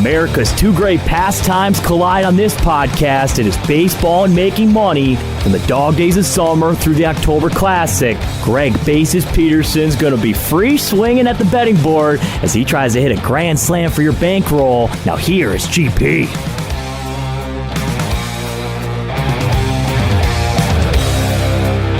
America's two great pastimes collide on this podcast. It is baseball and making money. From the dog days of summer through the October Classic, Greg Bases Peterson's going to be free swinging at the betting board as he tries to hit a grand slam for your bankroll. Now here is GP.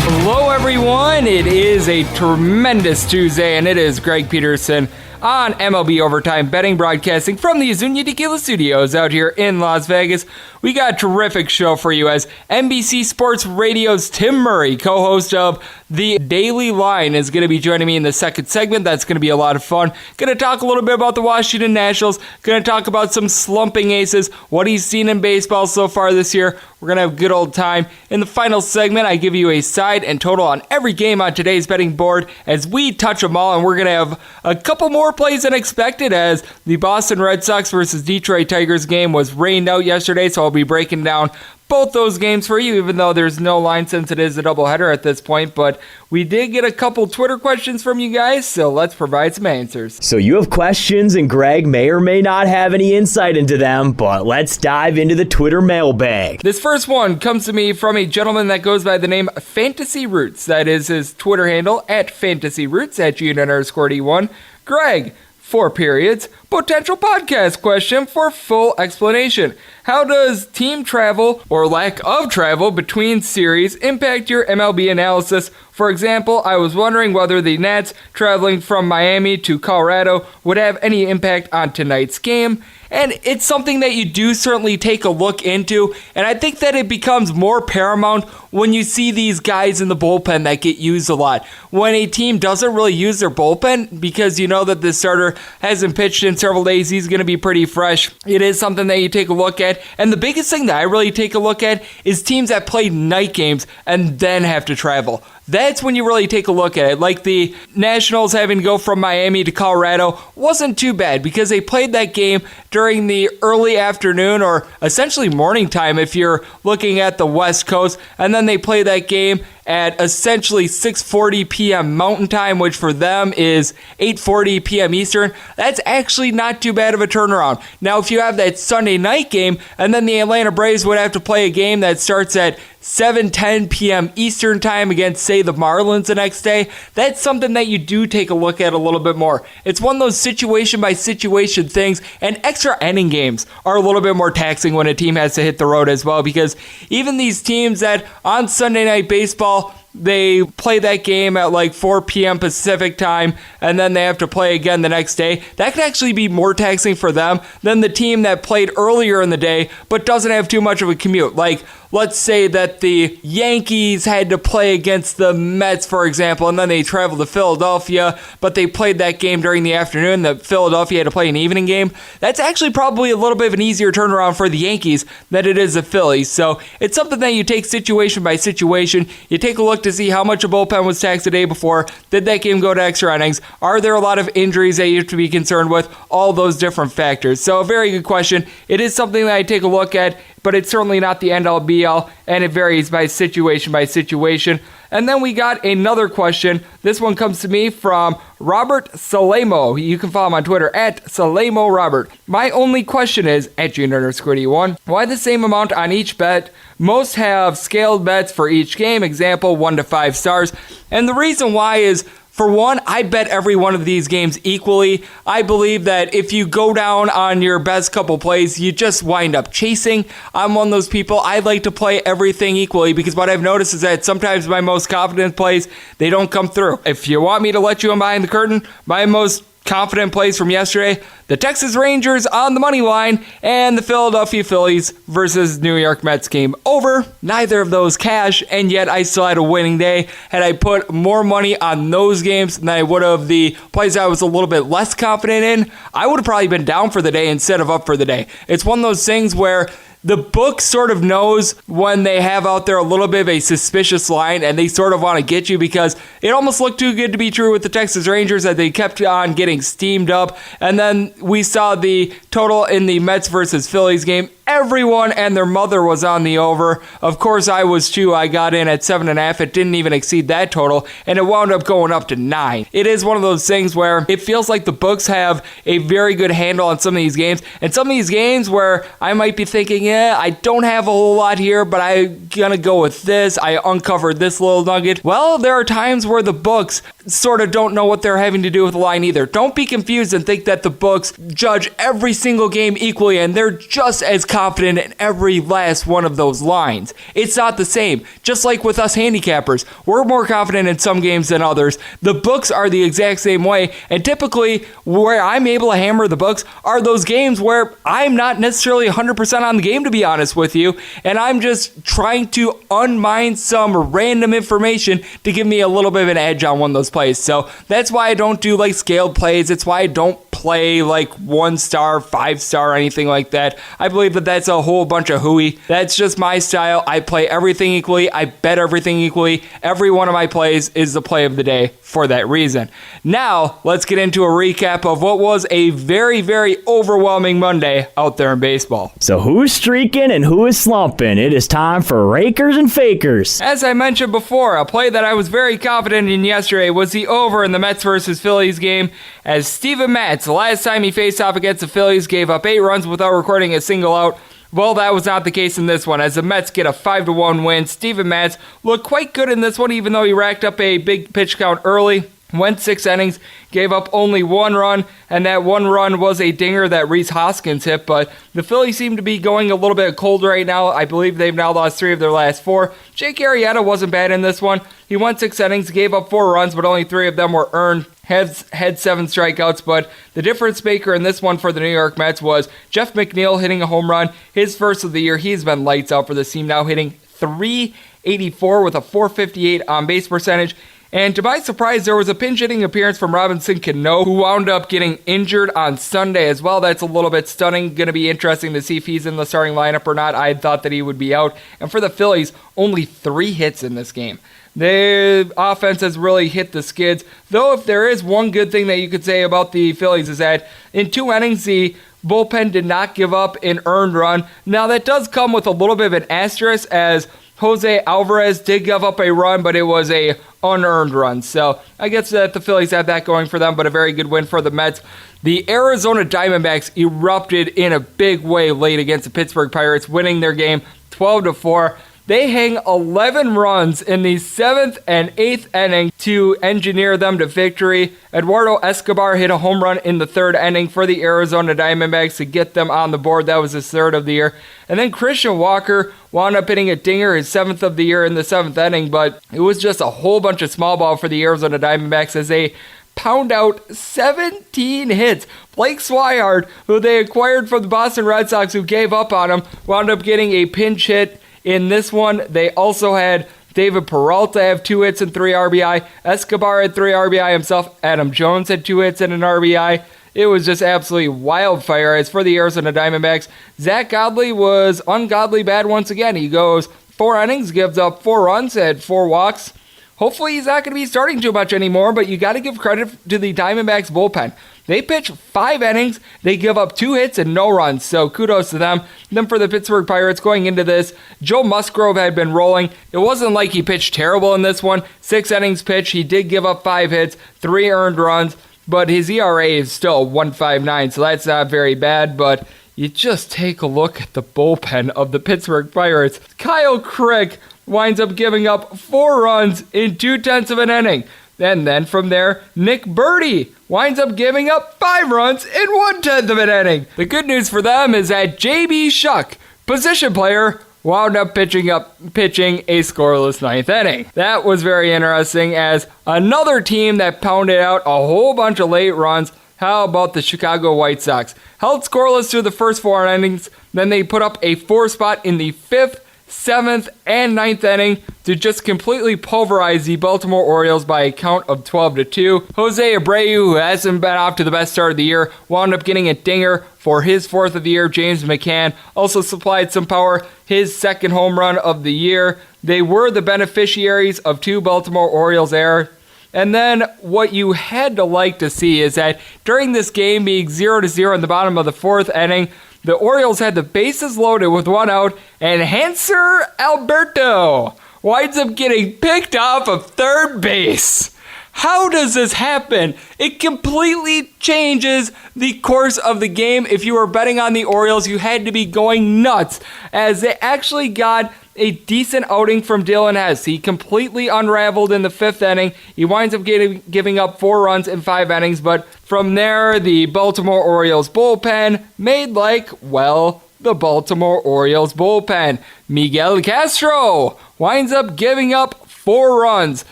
Hello everyone, it is a tremendous Tuesday and it is Greg Peterson on MLB Overtime Betting, broadcasting from the Azuñia Tequila Studios out here in Las Vegas. We got a terrific show for you as NBC Sports Radio's Tim Murray, co-host of The Daily Line, is going to be joining me in the second segment. That's going to be a lot of fun. Going to talk a little bit about the Washington Nationals. Going to talk about some slumping aces, what he's seen in baseball so far this year. We're going to have a good old time. In the final segment, I give you a side and total on every game on today's betting board as we touch them all, and we're going to have a couple more plays than expected as the Boston Red Sox versus Detroit Tigers game was rained out yesterday, so I'll be breaking down both those games for you, even though there's no line since it is a doubleheader at this point. But we did get a couple Twitter questions from you guys, so let's provide some answers. So you have questions, and Greg may or may not have any insight into them, but let's dive into the Twitter mailbag. This first one comes to me from a gentleman that goes by the name Fantasy Roots. That is his Twitter handle, at Fantasy Roots, at @GN_D1. Greg, 4 periods, potential podcast question for full explanation. How does team travel or lack of travel between series impact your MLB analysis? For example, I was wondering whether the Nats traveling from Miami to Colorado would have any impact on tonight's game. And it's something that you do certainly take a look into, and I think that it becomes more paramount when you see these guys in the bullpen that get used a lot. When a team doesn't really use their bullpen because you know that the starter hasn't pitched in several days, he's going to be pretty fresh. It is something that you take a look at, and the biggest thing that I really take a look at is teams that play night games and then have to travel. That's when you really take a look at it. Like the Nationals having to go from Miami to Colorado wasn't too bad because they played that game during the early afternoon or essentially morning time if you're looking at the West Coast, and then they play that game at essentially 6:40 p.m. Mountain Time, which for them is 8:40 p.m. Eastern. That's actually not too bad of a turnaround. Now, if you have that Sunday night game, and then the Atlanta Braves would have to play a game that starts at 7:10 p.m. Eastern Time against, say, the Marlins the next day, that's something that you do take a look at a little bit more. It's one of those situation-by-situation things, and extra inning games are a little bit more taxing when a team has to hit the road as well, because even these teams that on Sunday Night Baseball, they play that game at like 4 p.m. Pacific time, and then they have to play again the next day. That could actually be more taxing for them than the team that played earlier in the day but doesn't have too much of a commute. Like, let's say that the Yankees had to play against the Mets, for example, and then they traveled to Philadelphia, but they played that game during the afternoon. The Philadelphia had to play an evening game. That's actually probably a little bit of an easier turnaround for the Yankees than it is the Phillies. So it's something that you take situation by situation. You take a look to see how much a bullpen was taxed the day before. Did that game go to extra innings? Are there a lot of injuries that you have to be concerned with? All those different factors. So a very good question. It is something that I take a look at, but it's certainly not the end-all be-all, and it varies by situation by situation. And then we got another question. This one comes to me from Robert Salemo. You can follow him on Twitter at Salemo Robert. My only question is, at Junior_D1, why the same amount on each bet? Most have scaled bets for each game, example 1 to 5 stars. And the reason why is, for one, I bet every one of these games equally. I believe that if you go down on your best couple plays, you just wind up chasing. I'm one of those people. I like to play everything equally because what I've noticed is that sometimes my most confident plays, they don't come through. If you want me to let you in behind the curtain, my most confident plays from yesterday, the Texas Rangers on the money line and the Philadelphia Phillies versus New York Mets game over. Neither of those cash, and yet I still had a winning day. Had I put more money on those games than I would have the plays I was a little bit less confident in, I would have probably been down for the day instead of up for the day. It's one of those things where the book sort of knows when they have out there a little bit of a suspicious line and they sort of want to get you because it almost looked too good to be true with the Texas Rangers that they kept on getting steamed up. And then we saw the total in the Mets versus Phillies game. everyone and their mother was on the over. Of course, I was too. I got in at 7.5. It didn't even exceed that total, and it wound up going up to 9. It is one of those things where it feels like the books have a very good handle on some of these games, and some of these games where I might be thinking, I don't have a whole lot here, but I'm gonna go with this. I uncovered this little nugget. Well, there are times where the books sort of don't know what they're having to do with the line either. Don't be confused and think that the books judge every single game equally, and they're just as confident in every last one of those lines. It's not the same. Just like with us handicappers, we're more confident in some games than others. The books are the exact same way, and typically where I'm able to hammer the books are those games where I'm not necessarily 100% on the game, to be honest with you, and I'm just trying to unmine some random information to give me a little bit of an edge on one of those plays. So that's why I don't do like scaled plays. It's why I don't play like 1-star, 5-star, or anything like that. I believe that that's a whole bunch of hooey. That's just my style. I play everything equally. I bet everything equally. Every one of my plays is the play of the day for that reason. Now, let's get into a recap of what was a very, very overwhelming Monday out there in baseball. So who's streaking and who is slumping? It is time for Rakers and Fakers. As I mentioned before, a play that I was very confident in yesterday was the over in the Mets versus Phillies game, as Steven Matz, the last time he faced off against the Phillies, gave up 8 runs without recording a single out. Well, that was not the case in this one, as the Mets get a 5-1 win. Steven Matz looked quite good in this one, even though he racked up a big pitch count early. Went 6 innings, gave up only 1 run, and that 1 run was a dinger that Rhys Hoskins hit, but the Phillies seem to be going a little bit cold right now. I believe they've now lost 3 of their last 4. Jake Arrieta wasn't bad in this one. He went 6 innings, gave up 4 runs, but only 3 of them were earned. Had 7 strikeouts, but the difference maker in this one for the New York Mets was Jeff McNeil hitting a home run. His first of the year. He's been lights out for this team now, hitting .384 with a .458 on-base percentage. And to my surprise, there was a pinch hitting appearance from Robinson Cano, who wound up getting injured on Sunday as well. That's a little bit stunning. Going to be interesting to see if he's in the starting lineup or not. I had thought that he would be out. And for the Phillies, only 3 hits in this game. The offense has really hit the skids. Though if there is one good thing that you could say about the Phillies is that in 2 innings, the bullpen did not give up an earned run. Now that does come with a little bit of an asterisk, as Jose Alvarez did give up a run, but it was a unearned run. So I guess that the Phillies have that going for them, but a very good win for the Mets. The Arizona Diamondbacks erupted in a big way late against the Pittsburgh Pirates, winning their game 12-4. They hang 11 runs in the 7th and 8th inning to engineer them to victory. Eduardo Escobar hit a home run in the 3rd inning for the Arizona Diamondbacks to get them on the board. That was his 3rd of the year. And then Christian Walker wound up hitting a dinger, his 7th of the year in the 7th inning, but it was just a whole bunch of small ball for the Arizona Diamondbacks as they pound out 17 hits. Blake Swihart, who they acquired from the Boston Red Sox, who gave up on him, wound up getting a pinch hit in this one. They also had David Peralta have 2 hits and 3 RBI. Escobar had 3 RBI himself. Adam Jones had 2 hits and an RBI. It was just absolutely wildfire. As for the Arizona Diamondbacks, Zach Godley was ungodly bad once again. He goes 4 innings, gives up 4 runs, had 4 walks. Hopefully he's not going to be starting too much anymore, but you got to give credit to the Diamondbacks bullpen. They pitch 5 innings, they give up 2 hits and no runs, so kudos to them. Then for the Pittsburgh Pirates, going into this, Joe Musgrove had been rolling. It wasn't like he pitched terrible in this one. 6 innings pitched, he did give up 5 hits, 3 earned runs, but his ERA is still 1.59, so that's not very bad, but you just take a look at the bullpen of the Pittsburgh Pirates. Kyle Crick winds up giving up 4 runs in 2/10 of an inning. And then from there, Nick Birdie winds up giving up 5 runs in 1/10 of an inning. The good news for them is that JB Shuck, position player, wound up pitching a scoreless 9th inning. That was very interesting, as another team that pounded out a whole bunch of late runs. How about the Chicago White Sox? Held scoreless through the first 4 innings, then they put up a 4 spot in the 5th, 7th, and 9th inning to just completely pulverize the Baltimore Orioles by a count of 12-2. Jose Abreu, who hasn't been off to the best start of the year, wound up getting a dinger for his 4th of the year. James McCann also supplied some power, his 2nd home run of the year. They were the beneficiaries of 2 Baltimore Orioles errors. And then what you had to like to see is that during this game being 0-0 in the bottom of the 4th inning, The Orioles had the bases loaded with one out, and Hanser Alberto winds up getting picked off of third base. How does this happen? It completely changes the course of the game. If you were betting on the Orioles, you had to be going nuts, as they actually got a decent outing from Dylan Hess. He completely unraveled in the fifth inning. He winds up giving up 4 runs in 5 innings, but from there, the Baltimore Orioles bullpen made the Baltimore Orioles bullpen. Miguel Castro winds up giving up 4 runs,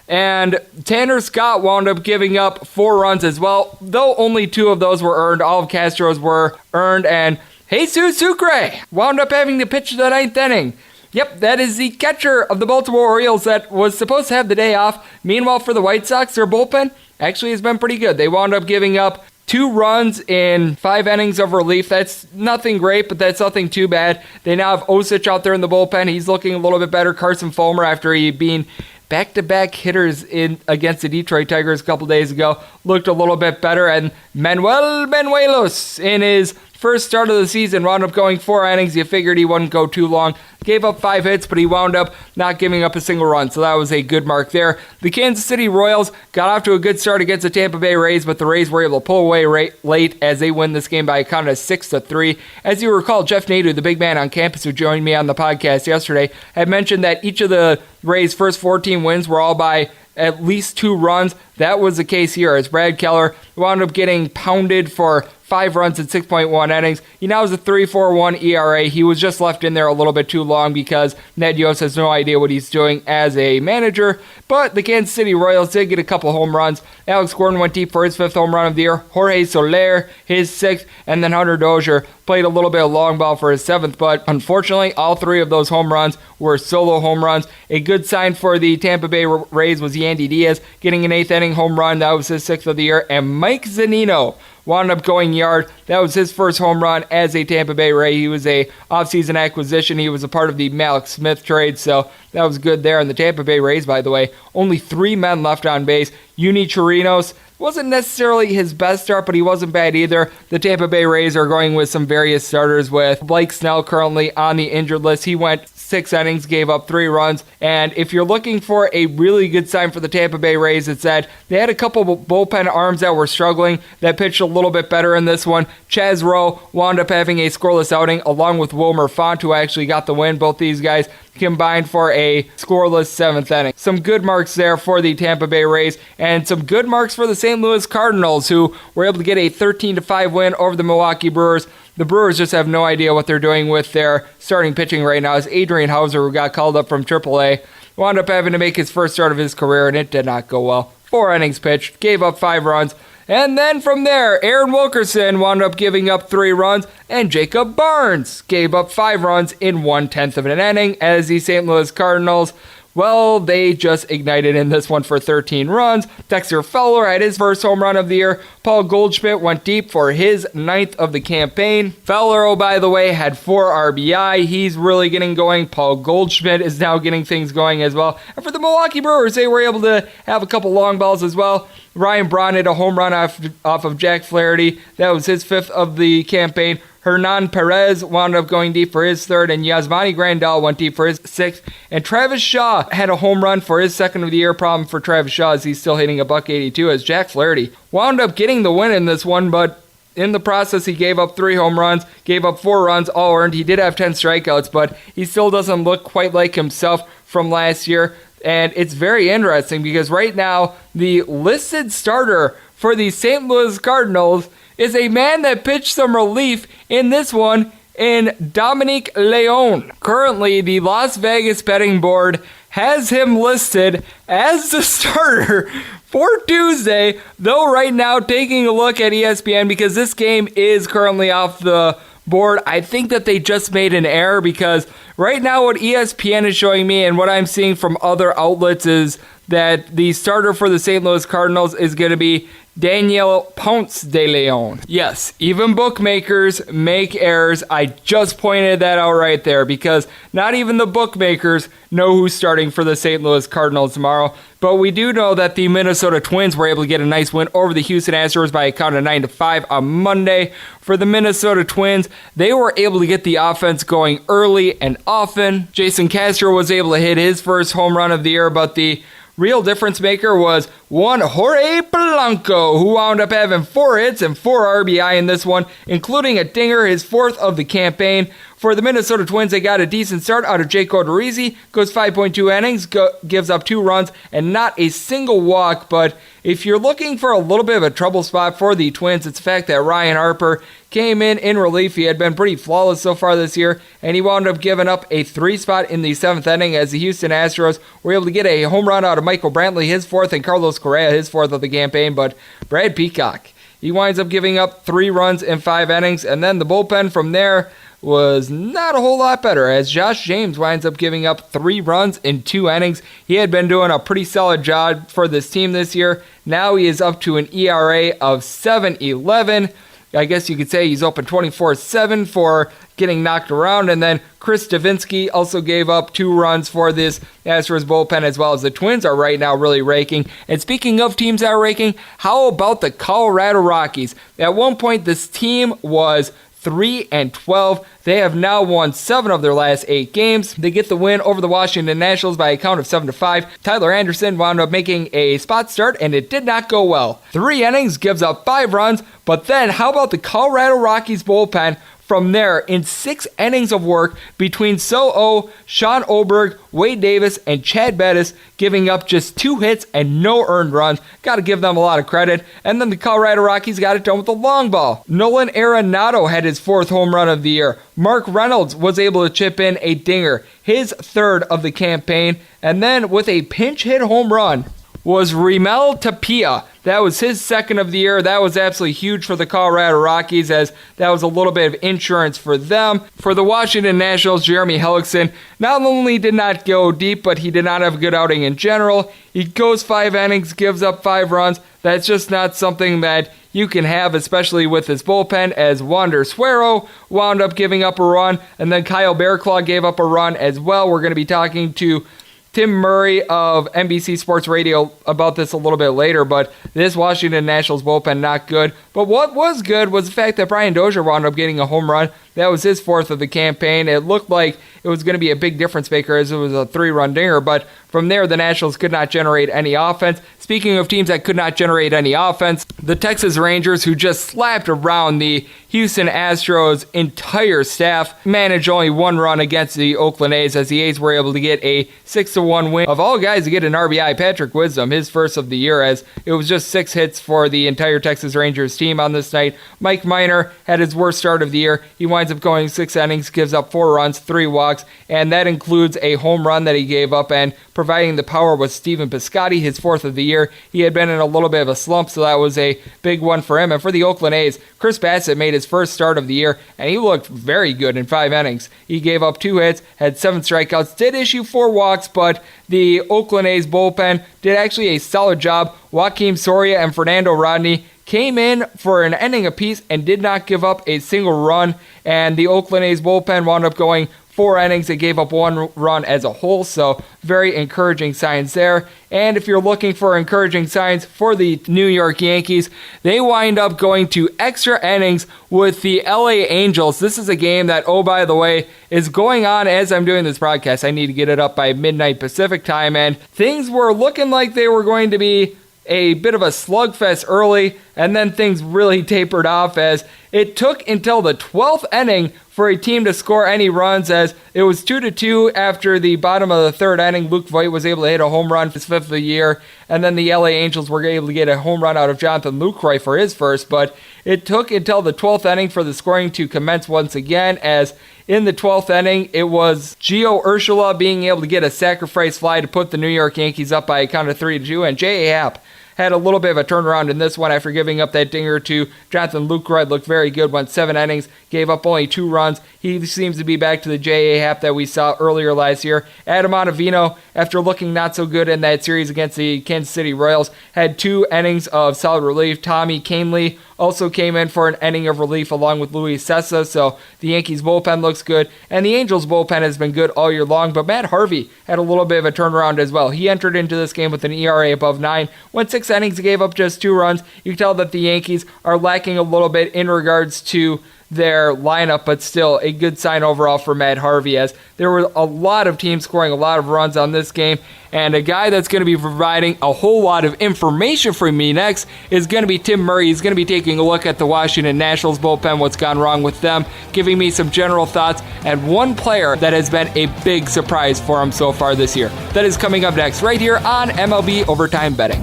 and Tanner Scott wound up giving up 4 runs as well, though only 2 of those were earned. All of Castro's were earned, and Jesus Sucre wound up having to pitch the 9th inning. Yep, that is the catcher of the Baltimore Orioles that was supposed to have the day off. Meanwhile, for the White Sox, their bullpen actually has been pretty good. They wound up giving up 2 runs in 5 innings of relief. That's nothing great, but that's nothing too bad. They now have Osich out there in the bullpen. He's looking a little bit better. Carson Fulmer, after he being back-to-back hitters against the Detroit Tigers a couple days ago, looked a little bit better. And Manuel Benuelos, in his first start of the season, wound up going 4 innings. You figured he wouldn't go too long. Gave up 5 hits, but he wound up not giving up a single run, so that was a good mark there. The Kansas City Royals got off to a good start against the Tampa Bay Rays, but the Rays were able to pull away late as they win this game by a count of 6-3. As you recall, Jeff Nadeau, the big man on campus who joined me on the podcast yesterday, had mentioned that each of the Rays' first 14 wins were all by at least 2 runs. That was the case here, as Brad Keller wound up getting pounded for 5 runs in 6.1 innings. He now has a 3.41 ERA. He was just left in there a little bit too long because Ned Yost has no idea what he's doing as a manager. But the Kansas City Royals did get a couple home runs. Alex Gordon went deep for his 5th home run of the year. Jorge Soler, his 6th. And then Hunter Dozier played a little bit of long ball for his 7th. But unfortunately, all 3 of those home runs were solo home runs. A good sign for the Tampa Bay Rays was Yandy Diaz getting an 8th inning home run. That was his 6th of the year. And Mike Zunino wound up going yard. That was his first home run as a Tampa Bay Ray. He was a offseason acquisition. He was a part of the Malik Smith trade, so that was good there. And the Tampa Bay Rays, by the way, only 3 men left on base. Yuni Chirinos wasn't necessarily his best start, but he wasn't bad either. The Tampa Bay Rays are going with some various starters, with Blake Snell currently on the injured list. He went 6 innings, gave up 3 runs. And if you're looking for a really good sign for the Tampa Bay Rays, it's that they had a couple bullpen arms that were struggling that pitched a little bit better in this one. Chaz Rowe wound up having a scoreless outing along with Wilmer Font, who actually got the win. Both these guys combined for a scoreless 7th inning. Some good marks there for the Tampa Bay Rays, and some good marks for the St. Louis Cardinals, who were able to get a 13-5 win over the Milwaukee Brewers. The Brewers just have no idea what they're doing with their starting pitching right now, as Adrian Hauser, who got called up from AAA, wound up having to make his first start of his career, and it did not go well. 4 innings pitched, gave up 5 runs, and then from there, Aaron Wilkerson wound up giving up 3 runs, and Jacob Barnes gave up 5 runs in 1/10 of an inning, as the St. Louis Cardinals, well, they just ignited in this one for 13 runs. Dexter Fowler had his first home run of the year. Paul Goldschmidt went deep for his 9th of the campaign. Fowler, oh, by the way, had 4 RBI. He's really getting going. Paul Goldschmidt is now getting things going as well. And for the Milwaukee Brewers, they were able to have a couple long balls as well. Ryan Braun hit a home run off of Jack Flaherty. That was his 5th of the campaign. Hernan Perez wound up going deep for his 3rd, and Yasmani Grandal went deep for his 6th. And Travis Shaw had a home run for his 2nd of the year. Problem for Travis Shaw is he's still hitting a .182, as Jack Flaherty wound up getting the win in this one, but in the process, he gave up 3 home runs, gave up 4 runs, all earned. He did have 10 strikeouts, but he still doesn't look quite like himself from last year. And it's very interesting because right now, the listed starter for the St. Louis Cardinals is a man that pitched some relief in this one in Dominic Leone. Currently, the Las Vegas betting board has him listed as the starter for Tuesday, though right now, taking a look at ESPN, because this game is currently off the board, I think that they just made an error, because right now what ESPN is showing me and what I'm seeing from other outlets is that the starter for the St. Louis Cardinals is going to be Daniel Ponce de Leon. Yes, even bookmakers make errors. I just pointed that out right there because not even the bookmakers know who's starting for the St. Louis Cardinals tomorrow. But we do know that the Minnesota Twins were able to get a nice win over the Houston Astros by a count of 9-5 on Monday. For the Minnesota Twins, they were able to get the offense going early and often. Jason Castro was able to hit his first home run of the year, but the real difference maker was one Jorge Polanco, who wound up having 4 hits and 4 RBI in this one, including a dinger, his 4th of the campaign. For the Minnesota Twins, they got a decent start out of Jake Odorizzi, goes 5.2 innings, gives up 2 runs, and not a single walk. But if you're looking for a little bit of a trouble spot for the Twins, it's the fact that Ryan Harper came in relief. He had been pretty flawless so far this year, and he wound up giving up a 3 spot in the 7th inning as the Houston Astros were able to get a home run out of Michael Brantley, his 4th, and Carlos Correa, his 4th of the campaign. But Brad Peacock, he winds up giving up 3 runs in 5 innings, and then the bullpen from there was not a whole lot better as Josh James winds up giving up 3 runs in 2 innings. He had been doing a pretty solid job for this team this year. Now he is up to an ERA of 7.11. I guess you could say he's open 24/7 for getting knocked around. And then Chris Davinsky also gave up 2 runs for this Astros bullpen, as well as the Twins are right now really raking. And speaking of teams that are raking, how about the Colorado Rockies? At one point, this team was 3-12. They have now won 7 of their last 8 games. They get the win over the Washington Nationals by a count of 7-5. Tyler Anderson wound up making a spot start, and it did not go well. 3 innings, gives up 5 runs, but then how about the Colorado Rockies bullpen? From there, in 6 innings of work between So-Oh, Sean Oberg, Wade Davis, and Chad Bettis, giving up just 2 hits and no earned runs. Got to give them a lot of credit. And then the Colorado Rockies got it done with the long ball. Nolan Arenado had his 4th home run of the year. Mark Reynolds was able to chip in a dinger, his 3rd of the campaign. And then with a pinch hit home run was Raimel Tapia. That was his 2nd of the year. That was absolutely huge for the Colorado Rockies, as that was a little bit of insurance for them. For the Washington Nationals, Jeremy Hellickson not only did not go deep, but he did not have a good outing in general. He goes 5 innings, gives up 5 runs. That's just not something that you can have, especially with his bullpen, as Wander Suero wound up giving up a run, and then Kyle Bearclaw gave up a run as well. We're going to be talking to Tim Murray of NBC Sports Radio about this a little bit later, but this Washington Nationals bullpen not good. But what was good was the fact that Brian Dozier wound up getting a home run. That was his 4th of the campaign. It looked like it was going to be a big difference maker as it was a 3-run dinger, but from there the Nationals could not generate any offense. Speaking of teams that could not generate any offense, the Texas Rangers, who just slapped around the Houston Astros entire staff, managed only 1 run against the Oakland A's as the A's were able to get a 6-1 win. Of all guys to get an RBI, Patrick Wisdom, his 1st of the year, as it was just 6 hits for the entire Texas Rangers team on this night. Mike Minor had his worst start of the year. He winds up going 6 innings, gives up 4 runs, 3 walks, and that includes a home run that he gave up, and providing the power was Stephen Piscotty, his 4th of the year. He had been in a little bit of a slump, so that was a big one for him. And for the Oakland A's, Chris Bassett made his 1st start of the year, and he looked very good in 5 innings. He gave up 2 hits, had 7 strikeouts, did issue 4 walks, but the Oakland A's bullpen did actually a solid job. Joakim Soria and Fernando Rodney came in for an inning apiece and did not give up a single run, and the Oakland A's bullpen wound up going 4 innings. They gave up 1 run as a whole, so very encouraging signs there. And if you're looking for encouraging signs for the New York Yankees, they wind up going to extra innings with the LA Angels. This is a game that, oh, by the way, is going on as I'm doing this broadcast. I need to get it up by midnight Pacific time, and things were looking like they were going to be a bit of a slugfest early, and then things really tapered off as it took until the 12th inning for a team to score any runs, as it was 2-2 after the bottom of the 3rd inning. Luke Voigt was able to hit a home run for his 5th of the year, and then the LA Angels were able to get a home run out of Jonathan Lucroy for his 1st, but it took until the 12th inning for the scoring to commence once again, as in the 12th inning, it was Gio Urshela being able to get a sacrifice fly to put the New York Yankees up by a count of 3-2, and J.A. Happ had a little bit of a turnaround in this one after giving up that dinger to Jonathan Lucroy. Looked very good, went 7 innings, gave up only 2 runs. He seems to be back to the J.A. Happ that we saw earlier last year. Adam Ottavino, after looking not so good in that series against the Kansas City Royals, had 2 innings of solid relief. Tommy Kahnle also came in for an inning of relief along with Luis Sessa, so the Yankees bullpen looks good, and the Angels bullpen has been good all year long, but Matt Harvey had a little bit of a turnaround as well. He entered into this game with an ERA above 9, went 6 innings, gave up just 2 runs. You can tell that the Yankees are lacking a little bit in regards to their lineup, but still a good sign overall for Matt Harvey, as there were a lot of teams scoring a lot of runs on this game, and a guy that's going to be providing a whole lot of information for me next is going to be Tim Murray. He's going to be taking a look at the Washington Nationals bullpen, what's gone wrong with them, giving me some general thoughts, and one player that has been a big surprise for him so far this year. That is coming up next right here on MLB Overtime Betting.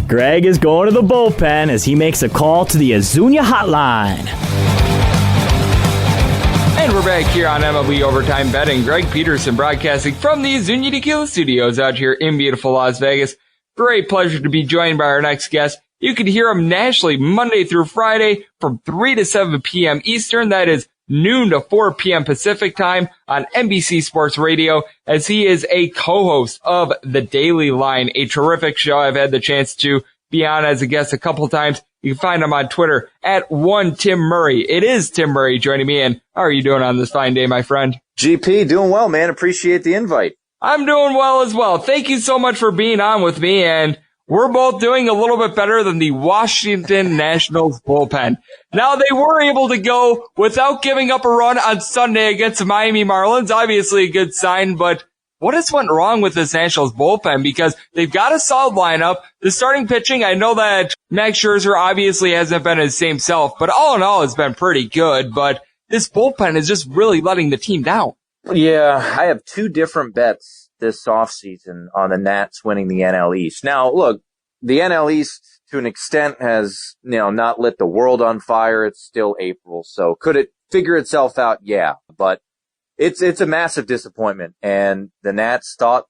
Greg is going to the bullpen as he makes a call to the Azuña hotline. And we're back here on MLB Overtime Betting. Greg Peterson broadcasting from the Azuña Tequila Studios out here in beautiful Las Vegas. Great pleasure to be joined by our next guest. You can hear him nationally Monday through Friday from 3 to 7 p.m. Eastern. That is noon to 4 p.m. Pacific time on NBC Sports Radio, as he is a co-host of The Daily Line, a terrific show I've had the chance to be on as a guest a couple times. You can find him on Twitter at @1TimMurray. It is Tim Murray joining me in. How are you doing on this fine day, my friend? GP, doing well, man. Appreciate the invite. I'm doing well as well. Thank you so much for being on with me, and we're both doing a little bit better than the Washington Nationals bullpen. Now, they were able to go without giving up a run on Sunday against the Miami Marlins. Obviously a good sign, but what has went wrong with this Nationals bullpen? Because they've got a solid lineup. The starting pitching, I know that Max Scherzer obviously hasn't been his same self, but all in all, it's been pretty good. But this bullpen is just really letting the team down. Yeah, I have 2 different bets this offseason on the Nats winning the NL East. Now, look, the NL East, to an extent, has, not lit the world on fire. It's still April, so could it figure itself out? Yeah, but it's a massive disappointment, and the Nats thought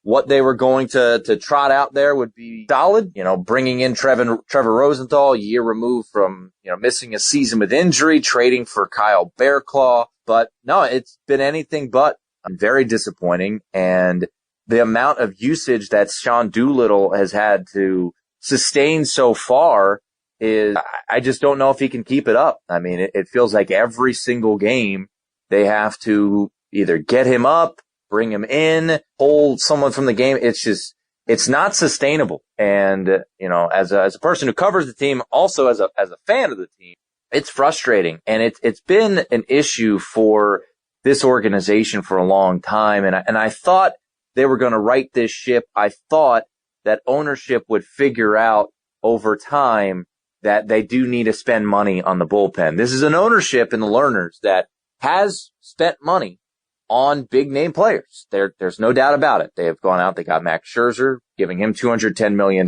what they were going to trot out there would be solid, bringing in Trevor Rosenthal, a year removed from, missing a season with injury, trading for Kyle Bearclaw. But no, it's been anything but very disappointing. And the amount of usage that Sean Doolittle has had to sustain so far is, I just don't know if he can keep it up. I mean, it feels like every single game they have to either get him up, bring him in, hold someone from the game. It's not sustainable. And, as a person who covers the team, also as a fan of the team, it's frustrating. And it's been an issue for this organization for a long time. And I thought they were going to right this ship. I thought that ownership would figure out over time that they do need to spend money on the bullpen. This is an ownership in the Lerners that has spent money on big name players. There's no doubt about it. They have gone out. They got Max Scherzer, giving him $210 million.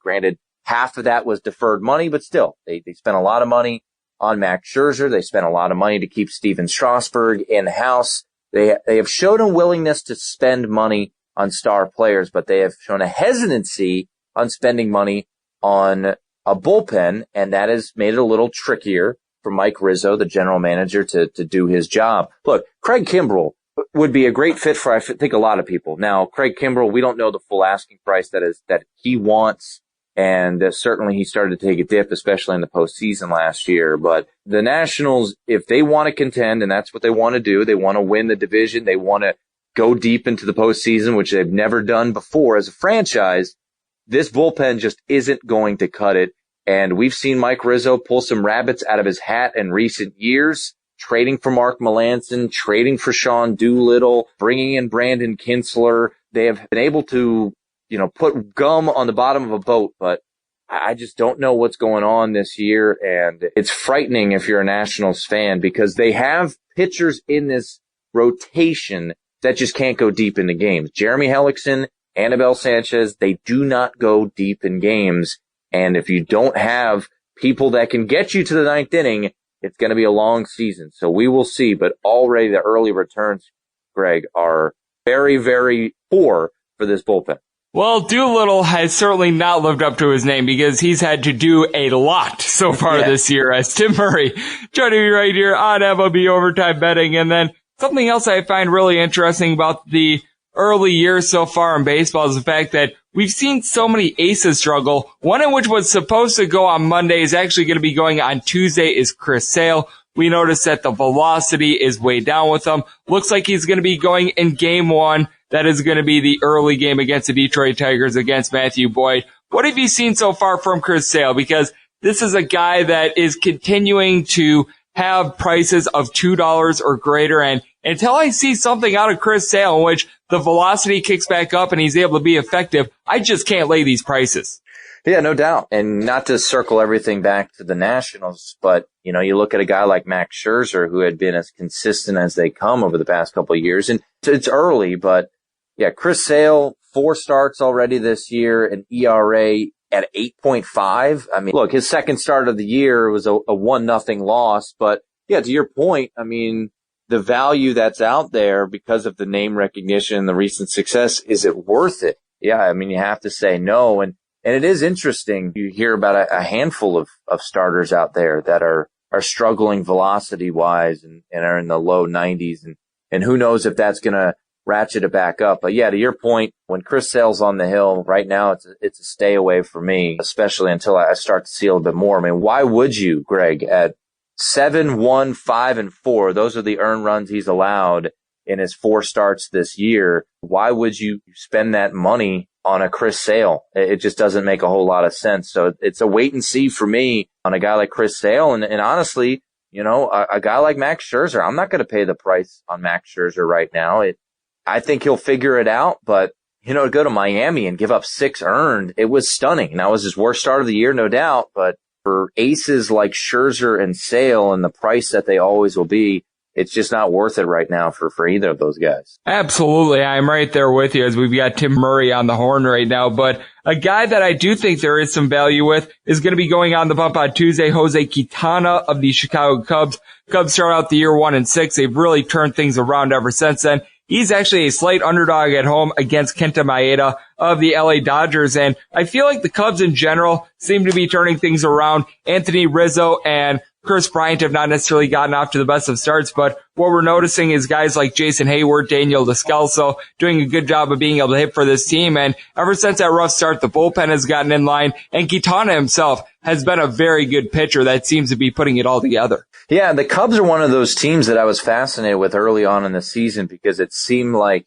Granted, half of that was deferred money, but still, they spent a lot of money on Max Scherzer. They spent a lot of money to keep Steven Strasburg in-house. They have shown a willingness to spend money on star players, but they have shown a hesitancy on spending money on a bullpen, and that has made it a little trickier for Mike Rizzo, the general manager, to do his job. Look, Craig Kimbrell would be a great fit for, I think, a lot of people. Now, Craig Kimbrell, we don't know the full asking price that he wants. And certainly he started to take a dip, especially in the postseason last year. But the Nationals, if they want to contend, and that's what they want to do, they want to win the division, they want to go deep into the postseason, which they've never done before as a franchise, this bullpen just isn't going to cut it. And we've seen Mike Rizzo pull some rabbits out of his hat in recent years, trading for Mark Melancon, trading for Sean Doolittle, bringing in Brandon Kinsler. They have been able to put gum on the bottom of a boat, but I just don't know what's going on this year. And it's frightening if you're a Nationals fan, because they have pitchers in this rotation that just can't go deep into games. Jeremy Hellickson, Anibal Sanchez, they do not go deep in games. And if you don't have people that can get you to the ninth inning, It's going to be a long season, so we will see. But already the early returns, Greg, are very, very poor for this bullpen. Well, Doolittle has certainly not lived up to his name because he's had to do a lot so far this year as Tim Murray joining me right here on MLB Overtime Betting. And then something else I find really interesting about the early years so far in baseball is the fact that we've seen so many aces struggle. One in which was supposed to go on Monday is actually going to be going on Tuesday is Chris Sale. We noticed that the velocity is way down with him. Looks like he's going to be going in game one. That is going to be the early game against the Detroit Tigers against Matthew Boyd. What have you seen so far from Chris Sale? Because this is a guy that is continuing to have prices of $2 or greater. And until I see something out of Chris Sale in which the velocity kicks back up and he's able to be effective, I just can't lay these prices. Yeah, no doubt. And not to circle everything back to the Nationals, but, you know, you look at a guy like Max Scherzer, who had been as consistent as they come over the past couple of years. And it's early, but yeah, Chris Sale, 4 starts already this year, an ERA at 8.5. I mean, look, his second start of the year was a 1-0 loss. But yeah, to your point, I mean, the value that's out there because of the name recognition and the recent success, is it worth it? Yeah, I mean, you have to say no. And it is interesting. You hear about a handful of starters out there that are struggling velocity wise and are in the low 90s. And who knows if that's going to ratchet it back up. But yeah, to your point, when Chris Sale's on the hill right now, it's a stay away for me, especially until I start to see a little bit more. I mean, why would you, Greg, at 7-1, 5-4, those are the earned runs he's allowed in his 4 starts this year. Why would you spend that money on a Chris Sale? It just doesn't make a whole lot of sense. So it's a wait and see for me on a guy like Chris Sale. And honestly, you know, a guy like Max Scherzer, I'm not going to pay the price on Max Scherzer right now. I think he'll figure it out, but, you know, to go to Miami and give up 6 earned, it was stunning. Now, it was his worst start of the year, no doubt, but for aces like Scherzer and Sale and the price that they always will be, it's just not worth it right now for either of those guys. Absolutely. I'm right there with you as we've got Tim Murray on the horn right now. But a guy that I do think there is some value with is going to be going on the bump on Tuesday, Jose Quintana of the Chicago Cubs. Cubs start out the year 1-6. They've really turned things around ever since then. He's actually a slight underdog at home against Kenta Maeda of the LA Dodgers. And I feel like the Cubs in general seem to be turning things around. Anthony Rizzo and Chris Bryant have not necessarily gotten off to the best of starts, but what we're noticing is guys like Jason Hayward, Daniel Descalso doing a good job of being able to hit for this team. And ever since that rough start, the bullpen has gotten in line, and Quintana himself has been a very good pitcher that seems to be putting it all together. Yeah, the Cubs are one of those teams that I was fascinated with early on in the season because it seemed like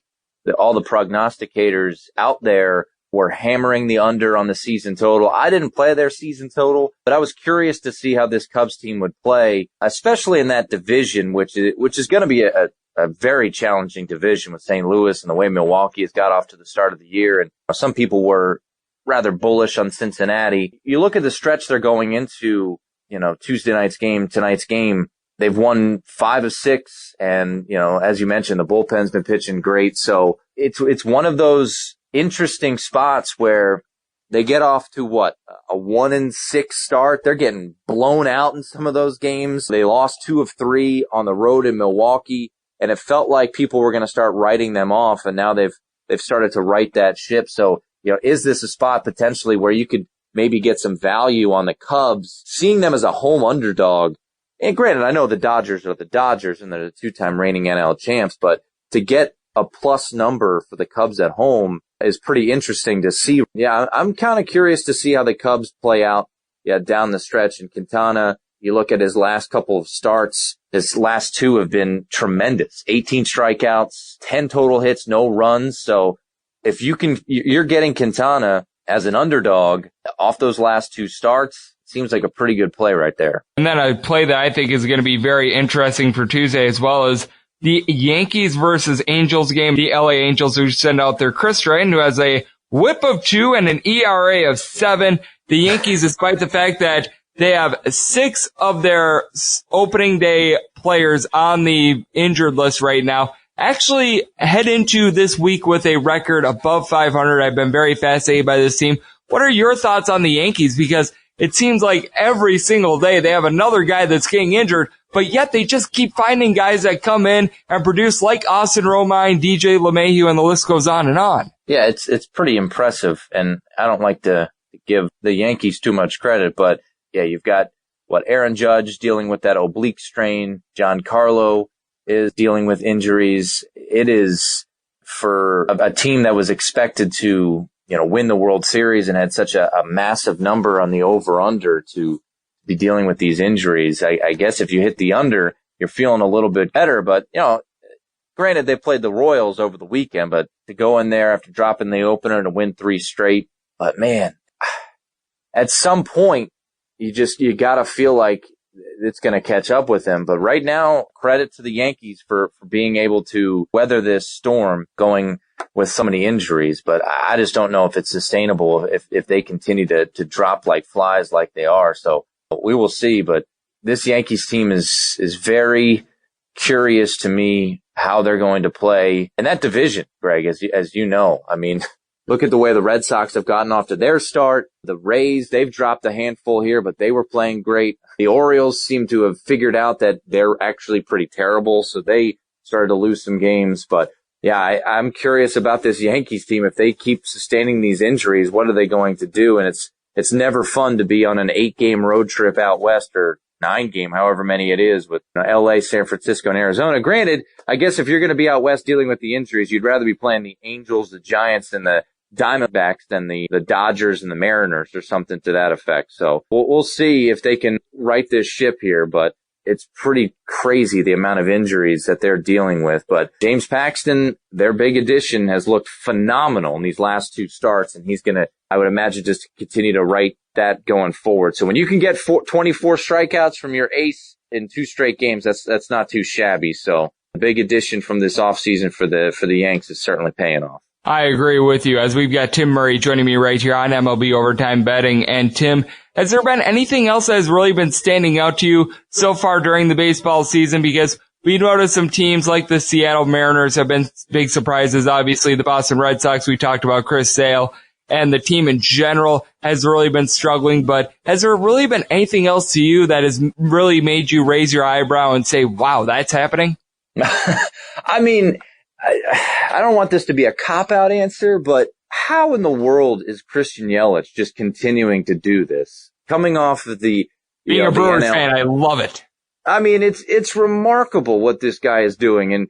all the prognosticators out there were hammering the under on the season total. I didn't play their season total, but I was curious to see how this Cubs team would play, especially in that division, which is going to be a very challenging division with St. Louis and the way Milwaukee has got off to the start of the year. And some people were rather bullish on Cincinnati. You look at the stretch they're going into, you know, Tuesday night's game, tonight's game. They've won 5 of 6. And, you know, as you mentioned, the bullpen's been pitching great. So it's one of those interesting spots where they get off to a 1-6 start. They're getting blown out in some of those games. They lost 2 of 3 on the road in Milwaukee, and it felt like people were going to start writing them off. And now they've started to right that ship. So, you know, is this a spot potentially where you could maybe get some value on the Cubs, seeing them as a home underdog? And granted, I know the Dodgers are the Dodgers and they're the 2-time reigning NL champs, but to get a plus number for the Cubs at home is pretty interesting to see. Yeah, I'm kind of curious to see how the Cubs play out down the stretch. And Quintana, you look at his last couple of starts, his last 2 have been tremendous. 18 strikeouts, 10 total hits, no runs. So if you're getting Quintana as an underdog off those last 2 starts, seems like a pretty good play right there. And then a play that I think is going to be very interesting for Tuesday as well as the Yankees versus Angels game. The LA Angels, who send out their Chris Stratton, who has a whip of 2 and an ERA of 7. The Yankees, despite the fact that they have 6 of their opening day players on the injured list right now, actually head into this week with a record above 500. I've been very fascinated by this team. What are your thoughts on the Yankees? Because it seems like every single day they have another guy that's getting injured, but yet they just keep finding guys that come in and produce like Austin Romine, DJ LeMahieu, and the list goes on and on. Yeah, it's pretty impressive, and I don't like to give the Yankees too much credit, but yeah, you've got Aaron Judge dealing with that oblique strain. Giancarlo is dealing with injuries. It is for a team that was expected to, win the World Series and had such a massive number on the over-under to be dealing with these injuries. I guess if you hit the under, you're feeling a little bit better, but, granted they played the Royals over the weekend, but to go in there after dropping the opener to win 3 straight, but man, at some point, you gotta feel like it's gonna catch up with them. But right now, credit to the Yankees for being able to weather this storm going with so many injuries. But I just don't know if it's sustainable if they continue to drop like flies like they are. So we will see. But this Yankees team is very curious to me how they're going to play in that division, Greg, as you know. I mean, look at the way the Red Sox have gotten off to their start. The Rays, they've dropped a handful here, but they were playing great. The Orioles seem to have figured out that they're actually pretty terrible, so they started to lose some games. But yeah, I'm curious about this Yankees team. If they keep sustaining these injuries, what are they going to do? And it's never fun to be on an 8-game road trip out west, or 9-game, however many it is, with LA, San Francisco, and Arizona. Granted, I guess if you're going to be out west dealing with the injuries, you'd rather be playing the Angels, the Giants, and the Diamondbacks than the Dodgers and the Mariners, or something to that effect. So we'll see if they can right this ship here, but it's pretty crazy the amount of injuries that they're dealing with. But James Paxton, their big addition, has looked phenomenal in these last 2 starts, and he's going to, I would imagine, just continue to right that going forward. So when you can get 24 strikeouts from your ace in 2 straight games, that's not too shabby. So a big addition from this offseason for the Yanks is certainly paying off. I agree with you, as we've got Tim Murray joining me right here on MLB Overtime Betting. And Tim, has there been anything else that has really been standing out to you so far during the baseball season? Because we noticed some teams like the Seattle Mariners have been big surprises. Obviously, the Boston Red Sox, we talked about Chris Sale, and the team in general has really been struggling. But has there really been anything else to you that has really made you raise your eyebrow and say, wow, that's happening? I mean, I don't want this to be a cop-out answer, but how in the world is Christian Yelich just continuing to do this? Coming off of being a Brewers fan, I love it. I mean, it's remarkable what this guy is doing. And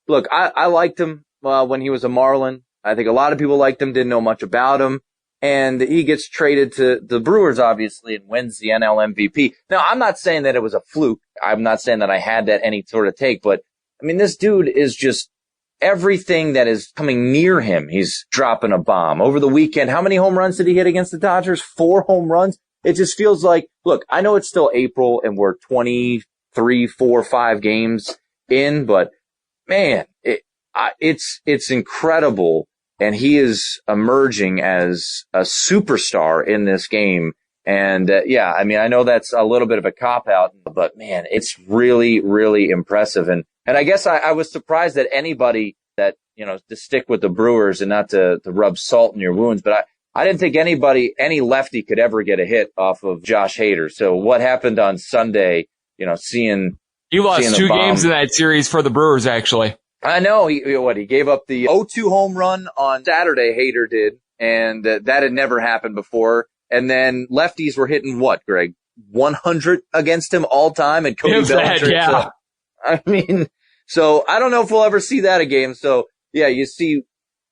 look, I liked him when he was a Marlin. I think a lot of people liked him, didn't know much about him. And he gets traded to the Brewers, obviously, and wins the NL MVP. Now, I'm not saying that it was a fluke. I'm not saying that I had that any sort of take, but I mean, this dude is just everything that is coming near him. He's dropping a bomb. Over the weekend, how many home runs did he hit against the Dodgers? 4 home runs. It just feels like, look, I know it's still April and we're 23, 4, 5 games in, but man, it's incredible. And he is emerging as a superstar in this game. And yeah, I mean, I know that's a little bit of a cop-out, but man, it's really, really impressive. And I guess I was surprised that anybody that, to stick with the Brewers and not to rub salt in your wounds, but I didn't think any lefty could ever get a hit off of Josh Hader. So what happened on Sunday, seeing he lost 2 games in that series for the Brewers, actually. I know he gave up the 0-2 home run on Saturday, Hader did, and that had never happened before. And then lefties were hitting what, Greg? 100 against him all time, and Cody Bellinger. Yeah. So, I mean, so I don't know if we'll ever see that again. So yeah, you see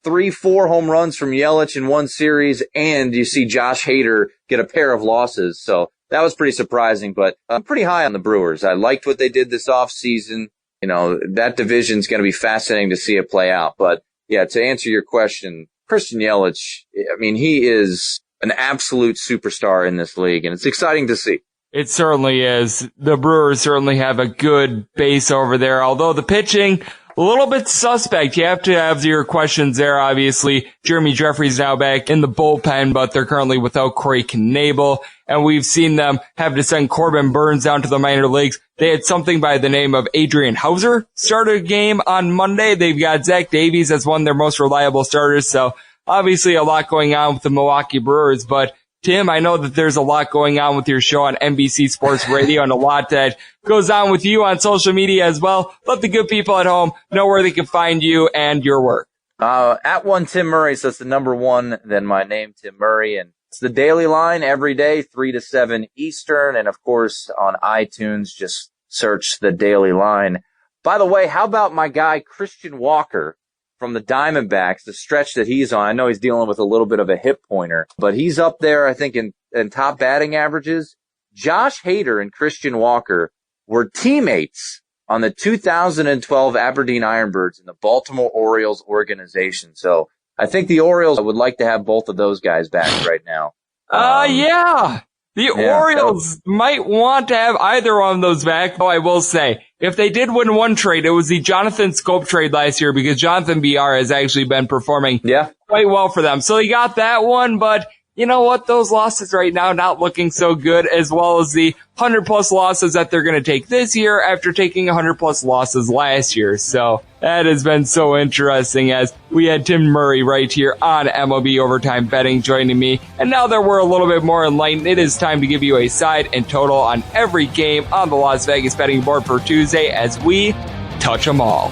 3-4 home runs from Yelich in one series, and you see Josh Hader get a pair of losses. So that was pretty surprising, but I'm pretty high on the Brewers. I liked what they did this offseason. That division's going to be fascinating to see it play out. But yeah, to answer your question, Christian Yelich, I mean, he is an absolute superstar in this league, and it's exciting to see. It certainly is. The Brewers certainly have a good base over there, although the pitching, a little bit suspect. You have to have your questions there, obviously. Jeremy Jeffrey's now back in the bullpen, but they're currently without Corey Knebel, and we've seen them have to send Corbin Burns down to the minor leagues. They had something by the name of Adrian Hauser start a game on Monday. They've got Zach Davies as one of their most reliable starters, so obviously a lot going on with the Milwaukee Brewers, but Tim, I know that there's a lot going on with your show on NBC Sports Radio and a lot that goes on with you on social media as well. Let the good people at home know where they can find you and your work. At one Tim Murray, so it's the number one, then my name, Tim Murray, and it's the Daily Line every day, 3 to 7 Eastern, and of course on iTunes, just search the Daily Line. By the way, how about my guy Christian Walker from the Diamondbacks, the stretch that he's on? I know he's dealing with a little bit of a hip pointer, but he's up there, I think, in top batting averages. Josh Hader and Christian Walker were teammates on the 2012 Aberdeen Ironbirds in the Baltimore Orioles organization. So I think the Orioles would like to have both of those guys back right now. Yeah. The Orioles might want to have either one of those back, though I will say, if they did win one trade, it was the Jonathan Scope trade last year because Jonathan BR has actually been performing quite well for them. So they got that one, but you know what? Those losses right now not looking so good, as well as the 100-plus losses that they're going to take this year after taking 100-plus losses last year. So that has been so interesting as we had Tim Murray right here on MLB Overtime Betting joining me. And now that we're a little bit more enlightened, it is time to give you a side and total on every game on the Las Vegas betting board for Tuesday as we touch them all.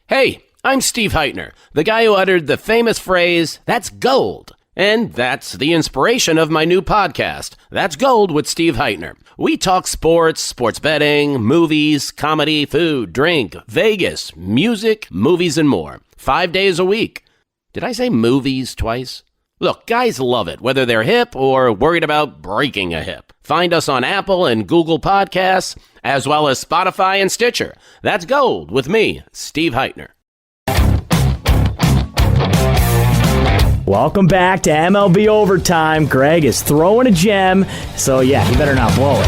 Hey, I'm Steve Heitner, the guy who uttered the famous phrase, "That's gold." And that's the inspiration of my new podcast, That's Gold with Steve Heitner. We talk sports, sports betting, movies, comedy, food, drink, Vegas, music, movies, and more. 5 days a week. Did I say movies twice? Look, guys love it, whether they're hip or worried about breaking a hip. Find us on Apple and Google Podcasts, as well as Spotify and Stitcher. That's Gold with me, Steve Heitner. Welcome back to MLB Overtime. Greg is throwing a gem, so yeah, he better not blow it.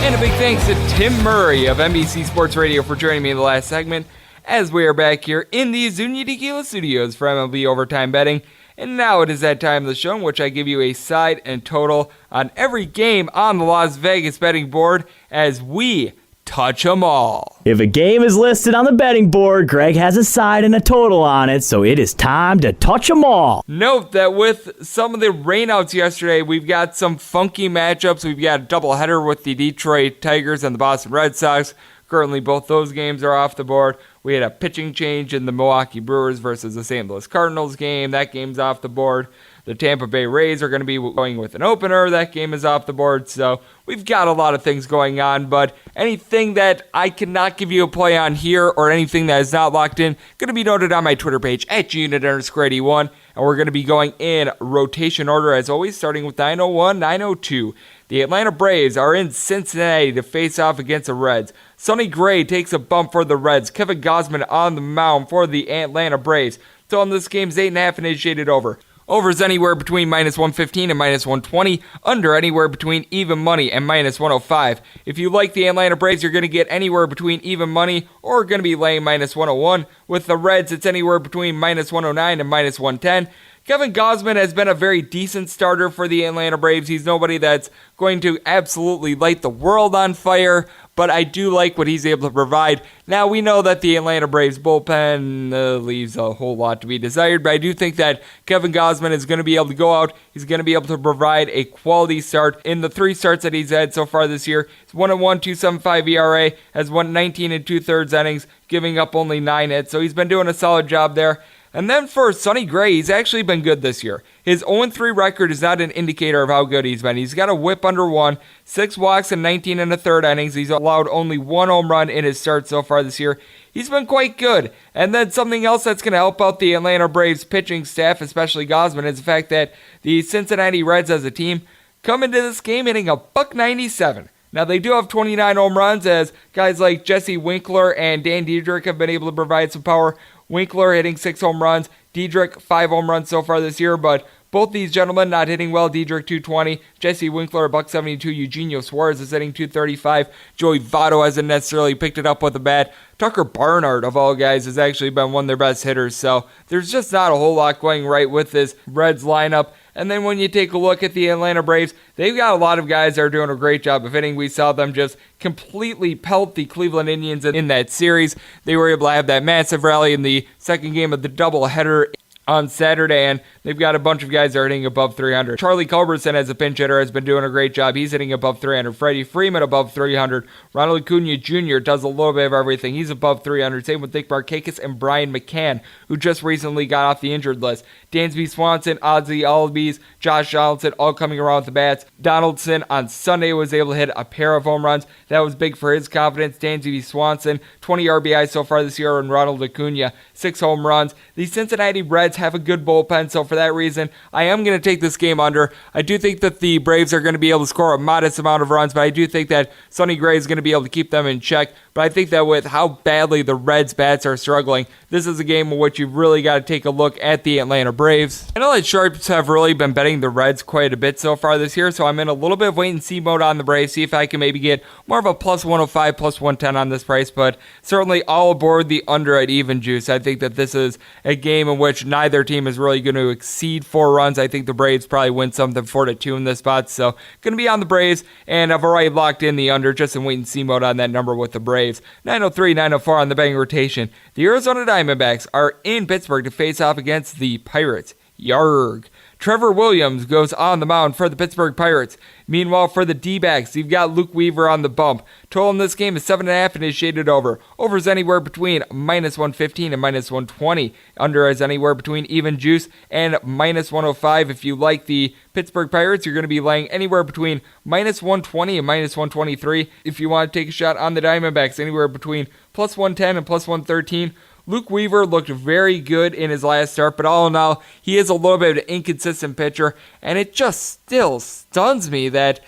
And a big thanks to Tim Murray of NBC Sports Radio for joining me in the last segment, as we are back here in the Zuniga Tequila Studios for MLB Overtime Betting. And now it is that time of the show in which I give you a side and total on every game on the Las Vegas betting board as we touch them all. If a game is listed on the betting board, Greg has a side and a total on it, so it is time to touch them all. Note that with some of the rainouts yesterday, we've got some funky matchups. We've got a doubleheader with the Detroit Tigers and the Boston Red Sox. Currently, both those games are off the board. We had a pitching change in the Milwaukee Brewers versus the St. Louis Cardinals game. That game's off the board. The Tampa Bay Rays are going to be going with an opener. That game is off the board. So we've got a lot of things going on, but anything that I cannot give you a play on here or anything that is not locked in, going to be noted on my Twitter page at @unit_81. And we're going to be going in rotation order as always, starting with 901, 902. The Atlanta Braves are in Cincinnati to face off against the Reds. Sonny Gray takes a bump for the Reds. Kevin Gausman on the mound for the Atlanta Braves. So in this game's 8.5 initiated over. Over is anywhere between -115 and -120. Under anywhere between even money and -105. If you like the Atlanta Braves, you're going to get anywhere between even money or going to be laying -101. With the Reds, it's anywhere between -109 and -110. Kevin Gausman has been a very decent starter for the Atlanta Braves. He's nobody that's going to absolutely light the world on fire, but I do like what he's able to provide. Now, we know that the Atlanta Braves bullpen leaves a whole lot to be desired, but I do think that Kevin Gausman is going to be able to go out. He's going to be able to provide a quality start. In the 3 starts that he's had so far this year, he's 1-1, 2.75 ERA, has won 19 2/3 innings, giving up only 9 hits, so he's been doing a solid job there. And then for Sonny Gray, he's actually been good this year. His 0-3 record is not an indicator of how good he's been. He's got a whip under 1, 6 walks in 19 1/3 innings. He's allowed only 1 home run in his start so far this year. He's been quite good. And then something else that's going to help out the Atlanta Braves pitching staff, especially Gausman, is the fact that the Cincinnati Reds as a team come into this game hitting a .197. Now, they do have 29 home runs as guys like Jesse Winkler and Dan Diedrich have been able to provide some power. Winkler hitting 6 home runs, Diedrich 5 home runs so far this year, but Both these gentlemen not hitting well. Diedrich 220, Jesse Winkler $172, Eugenio Suarez is hitting 235. Joey Votto hasn't necessarily picked it up with the bat. Tucker Barnhart, of all guys, has actually been one of their best hitters, so there's just not a whole lot going right with this Reds lineup. And then when you take a look at the Atlanta Braves, they've got a lot of guys that are doing a great job of hitting. We saw them just completely pelt the Cleveland Indians in that series. They were able to have that massive rally in the second game of the doubleheader on Saturday, and they've got a bunch of guys that are hitting above 300. Charlie Culberson as a pinch hitter has been doing a great job. He's hitting above 300. Freddie Freeman above 300. Ronald Acuna Jr. does a little bit of everything. He's above 300. Same with Nick Markakis and Brian McCann, who just recently got off the injured list. Dansby Swanson, Ozzie Albies, Josh Donaldson all coming around with the bats. Donaldson on Sunday was able to hit a pair of home runs. That was big for his confidence. Dansby Swanson, 20 RBIs so far this year, and Ronald Acuna, 6 home runs. The Cincinnati Reds have a good bullpen, so for that reason, I am going to take this game under. I do think that the Braves are going to be able to score a modest amount of runs, but I do think that Sonny Gray is going to be able to keep them in check. But I think that with how badly the Reds' bats are struggling, this is a game in which you've really got to take a look at the Atlanta Braves. I know that sharps have really been betting the Reds quite a bit so far this year, so I'm in a little bit of wait-and-see mode on the Braves, see if I can maybe get more of a plus 105, plus 110 on this price, but certainly all aboard the under at even juice. I think that this is a game in which neither team is really going to exceed 4 runs. I think the Braves probably win something 4-2 in this spot, so going to be on the Braves, and I've already locked in the under just in wait-and-see mode on that number with the Braves. 903, 904 on the betting rotation. The Arizona Diamondbacks are in Pittsburgh to face off against the Pirates. Yarg. Trevor Williams goes on the mound for the Pittsburgh Pirates. Meanwhile, for the D-backs, you've got Luke Weaver on the bump. Total in this game is 7.5 and is shaded over. Over is anywhere between minus 115 and minus 120. Under is anywhere between even juice and minus 105. If you like the Pittsburgh Pirates, you're going to be laying anywhere between minus 120 and minus 123. If you want to take a shot on the Diamondbacks, anywhere between plus 110 and plus 113. Luke Weaver looked very good in his last start, but all in all, he is a little bit of an inconsistent pitcher, and it just still stuns me that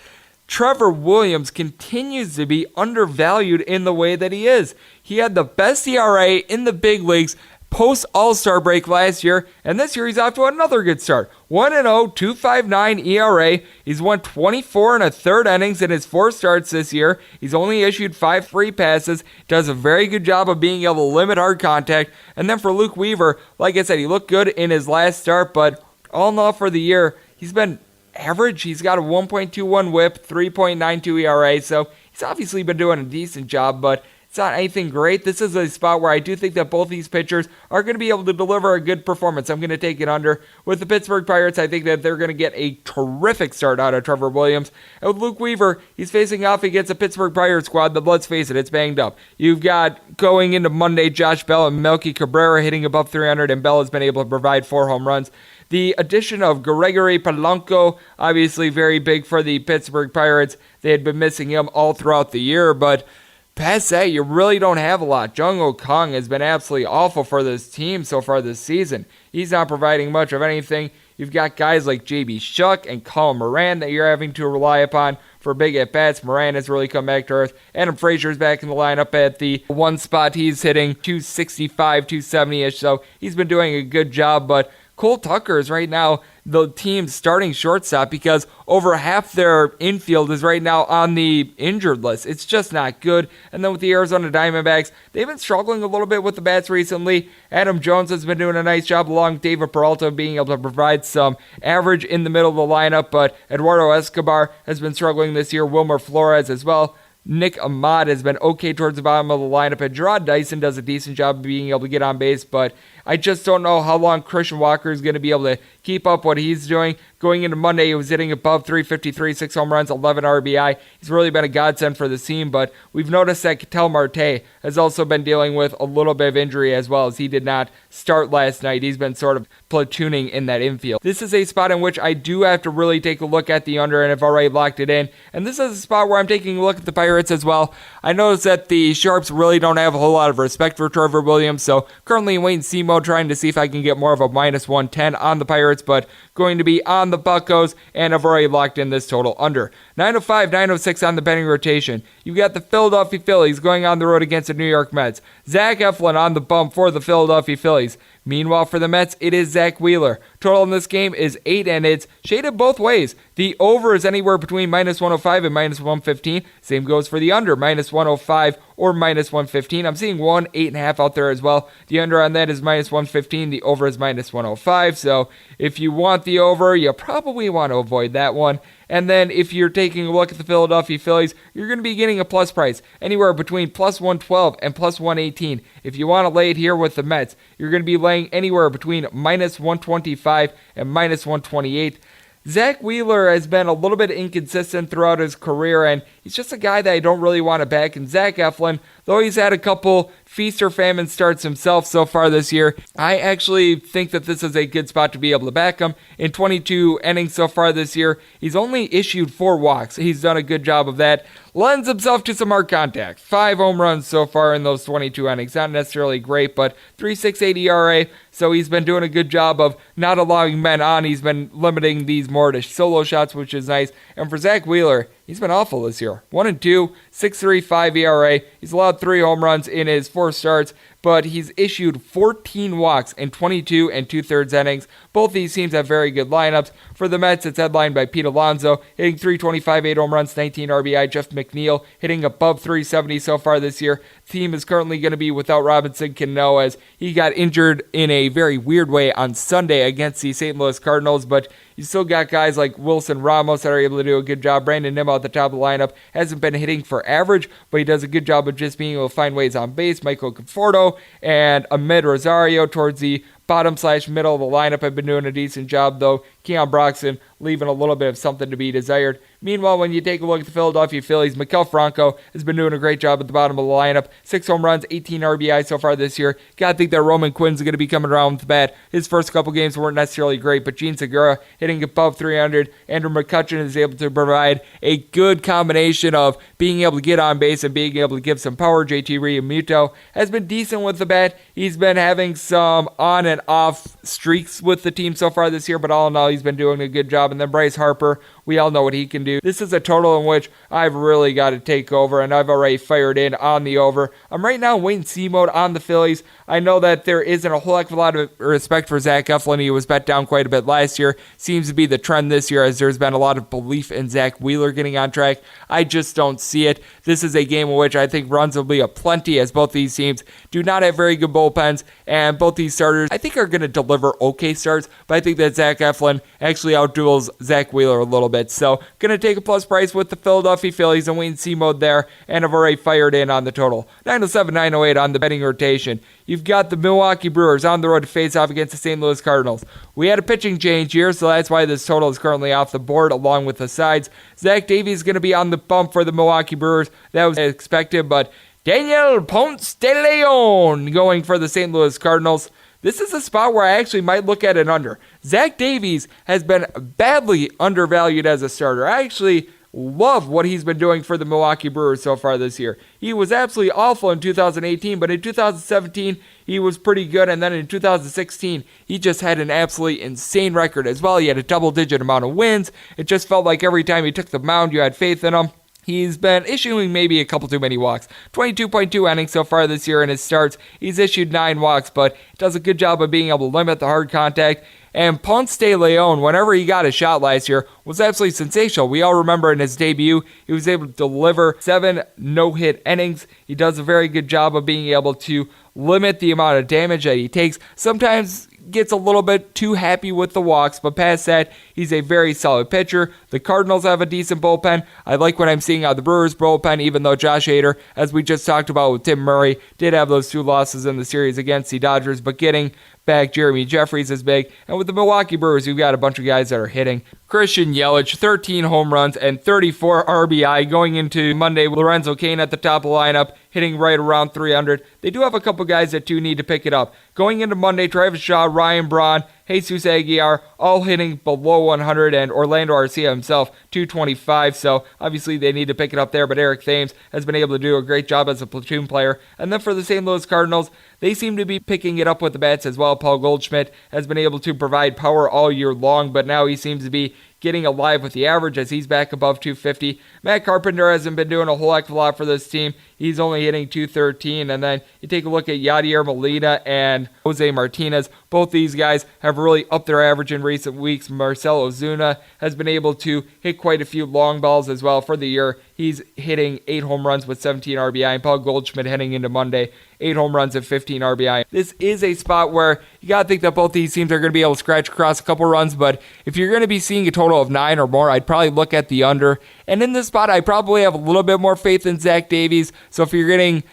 Trevor Williams continues to be undervalued in the way that he is. He had the best ERA in the big leagues post All-Star break last year, and this year he's off to another good start. 1-0, 2.59 ERA. He's won 24 1/3 innings in his 4 starts this year. He's only issued 5 free passes. Does a very good job of being able to limit hard contact. And then for Luke Weaver, like I said, he looked good in his last start, but all in all for the year, he's been average. He's got a 1.21 whip, 3.92 ERA, so he's obviously been doing a decent job, but it's not anything great. This is a spot where I do think that both these pitchers are going to be able to deliver a good performance. I'm going to take it under. With the Pittsburgh Pirates, I think that they're going to get a terrific start out of Trevor Williams. And with Luke Weaver, he's facing off against a Pittsburgh Pirates squad that, let's face it, it's banged up. You've got, going into Monday, Josh Bell and Melky Cabrera hitting above 300, and Bell has been able to provide 4 home runs. The addition of Gregory Polanco, obviously very big for the Pittsburgh Pirates. They had been missing him all throughout the year, but past that, you really don't have a lot. Jung-Ho Kang has been absolutely awful for this team so far this season. He's not providing much of anything. You've got guys like J.B. Shuck and Colin Moran that you're having to rely upon for big at-bats. Moran has really come back to earth. Adam Frazier's back in the lineup at the one spot. He's hitting 265, 270-ish, so he's been doing a good job, but Cole Tucker is right now the team's starting shortstop because over half their infield is right now on the injured list. It's just not good. And then with the Arizona Diamondbacks, they've been struggling a little bit with the bats recently. Adam Jones has been doing a nice job along with David Peralta being able to provide some average in the middle of the lineup, but Eduardo Escobar has been struggling this year. Wilmer Flores as well. Nick Ahmad has been okay towards the bottom of the lineup, and Gerard Dyson does a decent job of being able to get on base, but I just don't know how long Christian Walker is going to be able to keep up what he's doing. Going into Monday, he was hitting above 353, 6 home runs, 11 RBI. He's really been a godsend for the team, but we've noticed that Ketel Marte has also been dealing with a little bit of injury as well, as he did not start last night. He's been sort of platooning in that infield. This is a spot in which I do have to really take a look at the under, and I've already locked it in. And this is a spot where I'm taking a look at the Pirates as well. I noticed that the Sharps really don't have a whole lot of respect for Trevor Williams, so currently in wait-and-see mode, trying to see if I can get more of a minus 110 on the Pirates, but going to be on the Buccos, and I've already locked in this total under. 905, 906 on the betting rotation. You've got the Philadelphia Phillies going on the road against the New York Mets. Zach Eflin on the bump for the Philadelphia Phillies. Meanwhile, for the Mets, it is Zach Wheeler. Total in this game is 8, and it's shaded both ways. The over is anywhere between minus 105 and minus 115. Same goes for the under, minus 105 or minus 115. I'm seeing 8.5 out there as well. The under on that is minus 115. The over is minus 105. So if you want the over, you probably want to avoid that one. And then if you're taking a look at the Philadelphia Phillies, you're going to be getting a plus price anywhere between plus 112 and plus 118. If you want to lay it here with the Mets, you're going to be laying anywhere between minus 125 and minus 128. Zach Wheeler has been a little bit inconsistent throughout his career, and he's just a guy that I don't really want to back. And Zach Eflin, though he's had a couple feast or famine starts himself so far this year, I actually think that this is a good spot to be able to back him. In 22 innings so far this year, he's only issued 4 walks. He's done a good job of that. Lends himself to some hard contact. 5 home runs so far in those 22 innings. Not necessarily great, but 3.68 ERA. So he's been doing a good job of not allowing men on. He's been limiting these more to solo shots, which is nice. And for Zach Wheeler, he's been awful this year. 1-2, 6.35 ERA. He's allowed 3 home runs in his 4 starts, but he's issued 14 walks in 22 and 2/3 innings. Both these teams have very good lineups. For the Mets, it's headlined by Pete Alonso, hitting .325, 8 home runs, 19 RBI. Jeff McNeil hitting above .370 so far this year. The team is currently going to be without Robinson Cano as he got injured in a very weird way on Sunday against the St. Louis Cardinals, but you still got guys like Wilson Ramos that are able to do a good job. Brandon Nimmo at the top of the lineup hasn't been hitting for average, but he does a good job of just being able to find ways on base. Michael Conforto and Ahmed Rosario towards the bottom/middle of the lineup have been doing a decent job, though Keon Broxton leaving a little bit of something to be desired. Meanwhile, when you take a look at the Philadelphia Phillies, Maikel Franco has been doing a great job at the bottom of the lineup. 6 home runs, 18 RBI so far this year. Gotta think that Roman Quinn's going to be coming around with the bat. His first couple games weren't necessarily great, but Gene Segura hitting above 300. Andrew McCutchen is able to provide a good combination of being able to get on base and being able to give some power. JT Realmuto has been decent with the bat. He's been having some on and off streaks with the team so far this year, but all in all, he's been doing a good job. And then Bryce Harper, we all know what he can do. This is a total in which I've really got to take over, and I've already fired in on the over. I'm right now in wait-and-see mode on the Phillies. I know that there isn't a whole heck of a lot of respect for Zach Eflin. He was bet down quite a bit last year. Seems to be the trend this year as there's been a lot of belief in Zach Wheeler getting on track. I just don't see it. This is a game in which I think runs will be aplenty as both these teams do not have very good bullpens, and both these starters I think are going to deliver okay starts, but I think that Zach Eflin actually outduels Zach Wheeler a little bit. So going to take a plus price with the Philadelphia Phillies and wait-and-see mode there, and I've already fired in on the total. 907, 908 on the betting rotation. You've got the Milwaukee Brewers on the road to face off against the St. Louis Cardinals. We had a pitching change here, so that's why this total is currently off the board along with the sides. Zach Davies is going to be on the bump for the Milwaukee Brewers. That was expected, but Daniel Ponce de Leon going for the St. Louis Cardinals. This is a spot where I actually might look at an under. Zach Davies has been badly undervalued as a starter. I actually love what he's been doing for the Milwaukee Brewers so far this year. He was absolutely awful in 2018, but in 2017, he was pretty good, and then in 2016, he just had an absolutely insane record as well. He had a double-digit amount of wins. It just felt like every time he took the mound, you had faith in him. He's been issuing maybe a couple too many walks. 22.2 innings so far this year in his starts. He's issued 9 walks, but does a good job of being able to limit the hard contact. And Ponce de Leon, whenever he got a shot last year, was absolutely sensational. We all remember in his debut, he was able to deliver 7 no-hit innings. He does a very good job of being able to limit the amount of damage that he takes. Sometimes gets a little bit too happy with the walks, but past that, he's a very solid pitcher. The Cardinals have a decent bullpen. I like what I'm seeing out of the Brewers bullpen, even though Josh Hader, as we just talked about with Tim Murray, did have those 2 losses in the series against the Dodgers, but getting back Jeremy Jeffries is big. And with the Milwaukee Brewers, you've got a bunch of guys that are hitting. Christian Yelich, 13 home runs and 34 RBI going into Monday. Lorenzo Cain at the top of the lineup, hitting right around 300. They do have a couple guys that do need to pick it up. Going into Monday, Travis Shaw, Ryan Braun, Jesus Aguilar, all hitting below 100, and Orlando Arcia himself, 225, so obviously they need to pick it up there, but Eric Thames has been able to do a great job as a platoon player. And then for the St. Louis Cardinals, they seem to be picking it up with the bats as well. Paul Goldschmidt has been able to provide power all year long, but now he seems to be getting alive with the average as he's back above 250. Matt Carpenter hasn't been doing a whole heck of a lot for this team. He's only hitting 213. And then you take a look at Yadier Molina and Jose Martinez. Both these guys have really upped their average in recent weeks. Marcell Ozuna has been able to hit quite a few long balls as well for the year. He's hitting 8 home runs with 17 RBI. And Paul Goldschmidt heading into Monday, 8 home runs and 15 RBI. This is a spot where you got to think that both these teams are going to be able to scratch across a couple runs, but if you're going to be seeing a total of 9 or more, I'd probably look at the under. And in this spot, I probably have a little bit more faith in Zach Davies. So if you're getting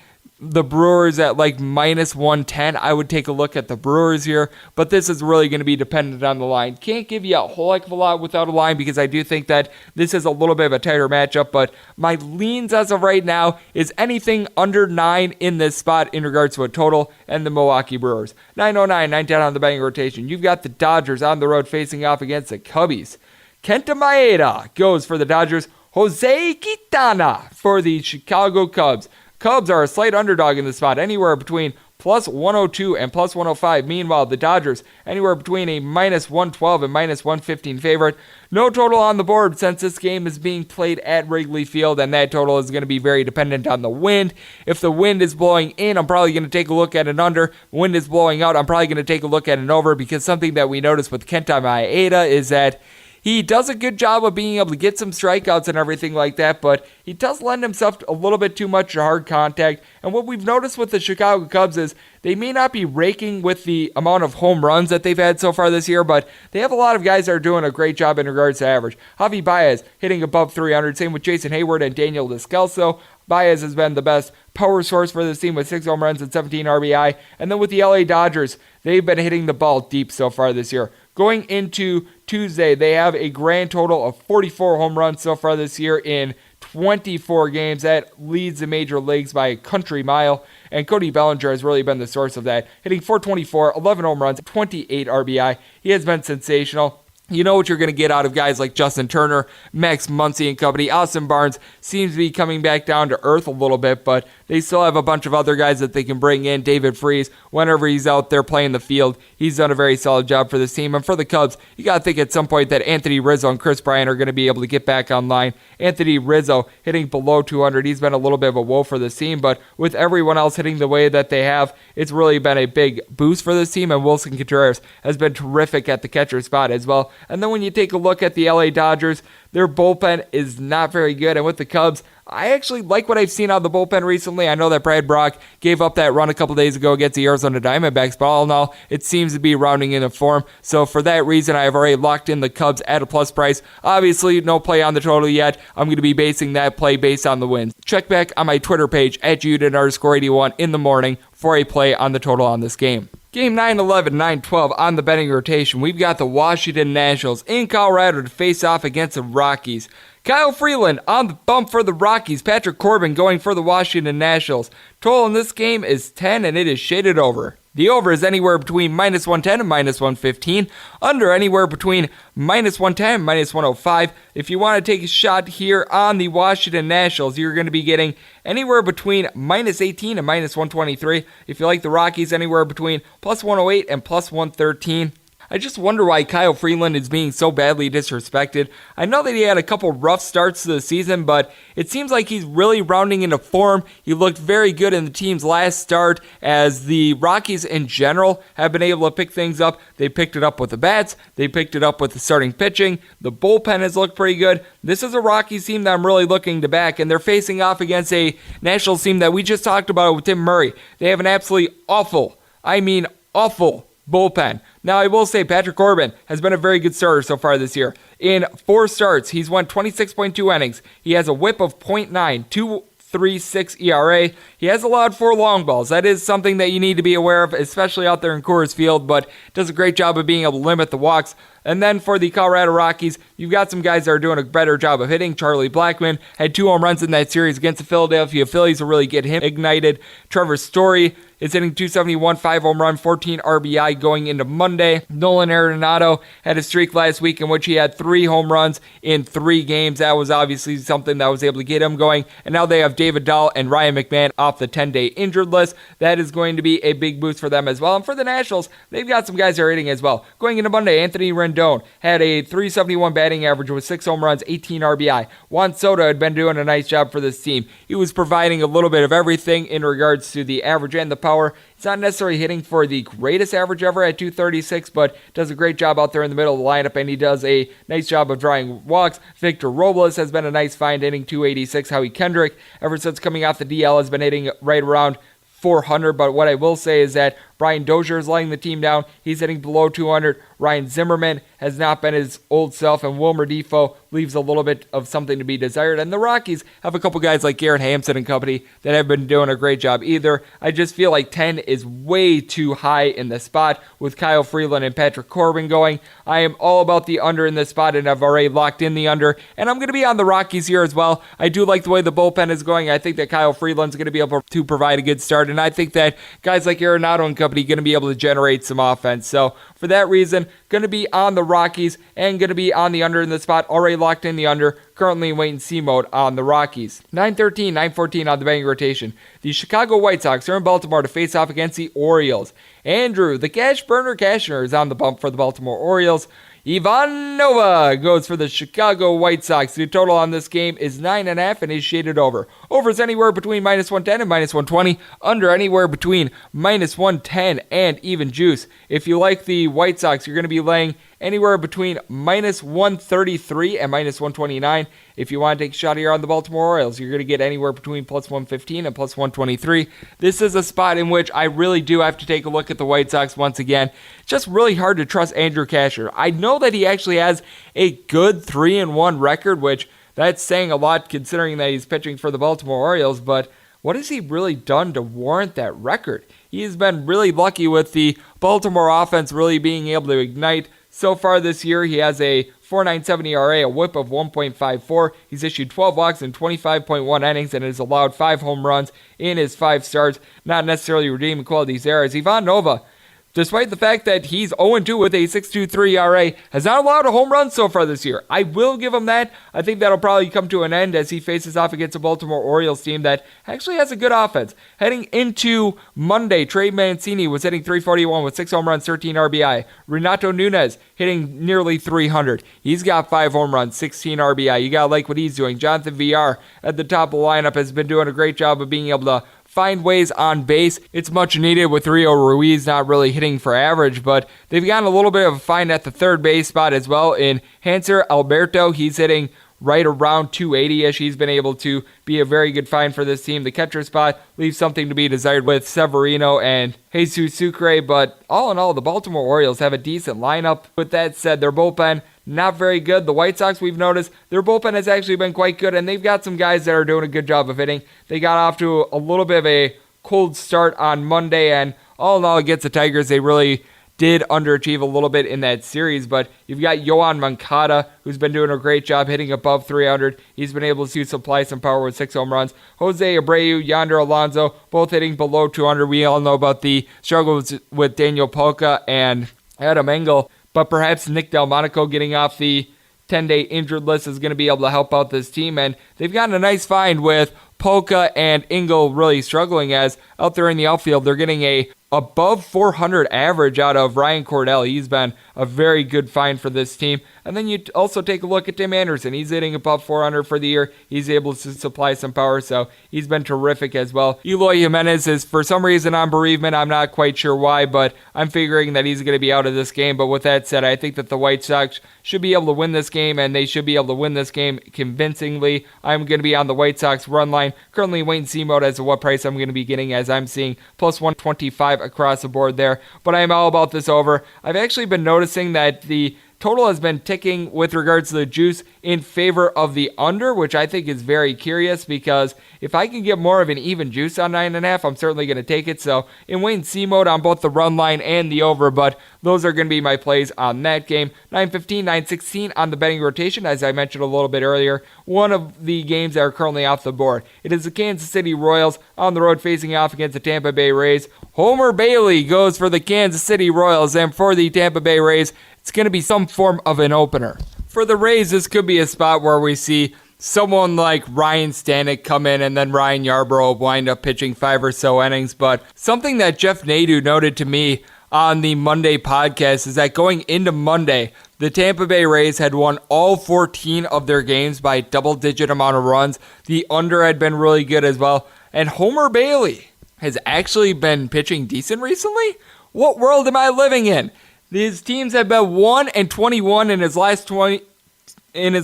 the Brewers at like minus 110, I would take a look at the Brewers here, but this is really going to be dependent on the line. Can't give you a whole heck of a lot without a line because I do think that this is a little bit of a tighter matchup, but my leans as of right now is anything under 9 in this spot in regards to a total and the Milwaukee Brewers. 909, 910 on the betting rotation. You've got the Dodgers on the road facing off against the Cubbies. Kenta Maeda goes for the Dodgers. Jose Quintana for the Chicago Cubs. Cubs are a slight underdog in the spot, anywhere between plus 102 and plus 105. Meanwhile, the Dodgers, anywhere between a minus 112 and minus 115 favorite. No total on the board since this game is being played at Wrigley Field, and that total is going to be very dependent on the wind. If the wind is blowing in, I'm probably going to take a look at an under. If the wind is blowing out, I'm probably going to take a look at an over, because something that we noticed with Kenta Maeda is that he does a good job of being able to get some strikeouts and everything like that, but he does lend himself a little bit too much to hard contact. And what we've noticed with the Chicago Cubs is they may not be raking with the amount of home runs that they've had so far this year, but they have a lot of guys that are doing a great job in regards to average. Javi Baez hitting above 300, same with Jason Hayward and Daniel Descalso. Baez has been the best power source for this team with 6 home runs and 17 RBI. And then with the LA Dodgers, they've been hitting the ball deep so far this year. Going into Tuesday, they have a grand total of 44 home runs so far this year in 24 games. That leads the major leagues by a country mile. And Cody Bellinger has really been the source of that, hitting 424, 11 home runs, 28 RBI. He has been sensational. You know what you're going to get out of guys like Justin Turner, Max Muncy and company. Austin Barnes seems to be coming back down to earth a little bit, but they still have a bunch of other guys that they can bring in. David Freese, whenever he's out there playing the field, he's done a very solid job for this team. And for the Cubs, you got to think at some point that Anthony Rizzo and Chris Bryant are going to be able to get back online. Anthony Rizzo hitting below 200. He's been a little bit of a woe for this team, but with everyone else hitting the way that they have, it's really been a big boost for this team. And Wilson Contreras has been terrific at the catcher spot as well. And then when you take a look at the LA Dodgers, their bullpen is not very good. And with the Cubs, I actually like what I've seen out of the bullpen recently. I know that Brad Brock gave up that run a couple days ago against the Arizona Diamondbacks, but all in all, it seems to be rounding into form. So for that reason, I have already locked in the Cubs at a plus price. Obviously, no play on the total yet. I'm going to be basing that play based on the wins. Check back on my Twitter page at @Juden_81 in the morning for a play on the total on this game. Game 9, 11, 9, 12 on the betting rotation. We've got the Washington Nationals in Colorado to face off against the Rockies. Kyle Freeland on the bump for the Rockies. Patrick Corbin going for the Washington Nationals. Total in this game is 10, and it is shaded over. The over is anywhere between minus 110 and minus 115. Under anywhere between minus 110 and minus 105. If you want to take a shot here on the Washington Nationals, you're going to be getting anywhere between minus 18 and minus 123. If you like the Rockies, anywhere between plus 108 and plus 113. I just wonder why Kyle Freeland is being so badly disrespected. I know that he had a couple rough starts to the season, but it seems like he's really rounding into form. He looked very good in the team's last start, as the Rockies in general have been able to pick things up. They picked it up with the bats. They picked it up with the starting pitching. The bullpen has looked pretty good. This is a Rockies team that I'm really looking to back, and they're facing off against a Nationals team that we just talked about with Tim Murray. They have an absolutely awful bullpen. Now, I will say Patrick Corbin has been a very good starter so far this year. In 4 starts, he's won 26.2 innings. He has a whip of .9, 2.36 ERA. He has allowed 4 long balls. That is something that you need to be aware of, especially out there in Coors Field, but does a great job of being able to limit the walks. And then for the Colorado Rockies, you've got some guys that are doing a better job of hitting. Charlie Blackmon had 2 home runs in that series against the Philadelphia Phillies to really get him ignited. Trevor Story is hitting .271, 5 home run, 14 RBI going into Monday. Nolan Arenado had a streak last week in which he had 3 home runs in 3 games. That was obviously something that was able to get him going. And now they have David Dahl and Ryan McMahon off the 10-day injured list. That is going to be a big boost for them as well. And for the Nationals, they've got some guys that are hitting as well. Going into Monday, Anthony Rendon Rendon had a .371 batting average with 6 home runs, 18 RBI. Juan Soto had been doing a nice job for this team. He was providing a little bit of everything in regards to the average and the power. He's not necessarily hitting for the greatest average ever at .236, but does a great job out there in the middle of the lineup, and he does a nice job of drawing walks. Victor Robles has been a nice find, hitting .286. Howie Kendrick, ever since coming off the DL, has been hitting right around .400, but what I will say is that Brian Dozier is letting the team down. He's hitting below .200. Ryan Zimmerman has not been his old self, and Wilmer Defoe leaves a little bit of something to be desired. And the Rockies have a couple guys like Garrett Hampson and company that have been doing a great job either. I just feel like 10 is way too high in the spot with Kyle Freeland and Patrick Corbin going. I am all about the under in this spot, and I've already locked in the under. And I'm going to be on the Rockies here as well. I do like the way the bullpen is going. I think that Kyle Freeland's going to be able to provide a good start, and I think that guys like Arenado and company going to be able to generate some offense. So for that reason, going to be on the Rockies and going to be on the under in the spot. Already locked in the under. Currently in wait-and-see mode on the Rockies. 9-13, 9-14 on the betting rotation. The Chicago White Sox are in Baltimore to face off against the Orioles. Andrew, the cash burner Cashner, is on the bump for the Baltimore Orioles. Ivan Nova goes for the Chicago White Sox. The total on this game is 9.5 and is shaded over. Over is anywhere between -110 and -120. Under anywhere between -110 and even juice. If you like the White Sox, you're going to be laying anywhere between -133 and -129. If you want to take a shot here on the Baltimore Orioles, you're going to get anywhere between +115 and +123. This is a spot in which I really do have to take a look at the White Sox once again. It's just really hard to trust Andrew Cashner. I know that he actually has a good 3-1 record, which that's saying a lot considering that he's pitching for the Baltimore Orioles, but what has he really done to warrant that record? He has been really lucky with the Baltimore offense really being able to ignite. So far this year, he has a .497 ERA, a whip of 1.54. He's issued 12 walks in 25.1 innings and has allowed 5 home runs in his 5 starts. Not necessarily redeeming qualities there, as Ivan Nova, despite the fact that he's 0-2 with a 6.23 ERA, has not allowed a home run so far this year. I will give him that. I think that'll probably come to an end as he faces off against a Baltimore Orioles team that actually has a good offense. Heading into Monday, Trey Mancini was hitting .341 with 6 home runs, 13 RBI. Renato Nunez hitting nearly .300. He's got 5 home runs, 16 RBI. You gotta like what he's doing. Jonathan Villar at the top of the lineup has been doing a great job of being able to find ways on base. It's much needed with Rio Ruiz not really hitting for average, but they've gotten a little bit of a find at the third base spot as well in Hanser Alberto. He's hitting right around 280-ish. He's been able to be a very good find for this team. The catcher spot leaves something to be desired with Severino and Jesus Sucre, but all in all, the Baltimore Orioles have a decent lineup. With that said, their bullpen, not very good. The White Sox, we've noticed, their bullpen has actually been quite good, and they've got some guys that are doing a good job of hitting. They got off to a little bit of a cold start on Monday, and all in all, against the Tigers, they really did underachieve a little bit in that series, but you've got Yohan Moncada, who's been doing a great job hitting above 300. He's been able to supply some power with 6 home runs. Jose Abreu, Yonder Alonso, both hitting below 200. We all know about the struggles with Daniel Polka and Adam Engel, but perhaps Nick Delmonico getting off the 10-day injured list is going to be able to help out this team, and they've gotten a nice find with Polka and Engel really struggling, as out there in the outfield they're getting a above 400 average out of Ryan Cordell. He's been a very good find for this team. And then you also take a look at Tim Anderson. He's hitting above 400 for the year. He's able to supply some power, so he's been terrific as well. Eloy Jimenez is for some reason on bereavement. I'm not quite sure why, but I'm figuring that he's going to be out of this game. But with that said, I think that the White Sox should be able to win this game, and they should be able to win this game convincingly. I'm going to be on the White Sox run line. Currently wait-and-see mode as to what price I'm going to be getting, as I'm seeing plus 125 across the board there. But I am all about this over. I've actually been noticing that the total has been ticking with regards to the juice in favor of the under, which I think is very curious, because if I can get more of an even juice on 9.5, I'm certainly going to take it. So in wait-and-see mode on both the run line and the over, but those are going to be my plays on that game. 9.15, 9.16 on the betting rotation, as I mentioned a little bit earlier. One of the games that are currently off the board. It is the Kansas City Royals on the road facing off against the Tampa Bay Rays. Homer Bailey goes for the Kansas City Royals, and for the Tampa Bay Rays, it's going to be some form of an opener. For the Rays, this could be a spot where we see someone like Ryan Stanek come in, and then Ryan Yarbrough wind up pitching 5 or so innings. But something that Jeff Nadu noted to me on the Monday podcast is that going into Monday, The Tampa Bay Rays had won all 14 of their games by a double-digit amount of runs. The under had been really good as well. And Homer Bailey has actually been pitching decent recently? What world am I living in? These teams have been 1-21 in his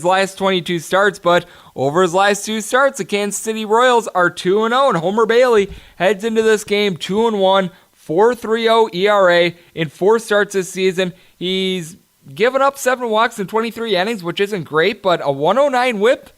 last 22 starts, but over his last 2 starts, the Kansas City Royals are 2-0, and Homer Bailey heads into this game 2-1, 4.30 ERA in 4 starts this season. He's given up 7 walks in 23 innings, which isn't great, but a 109 whip,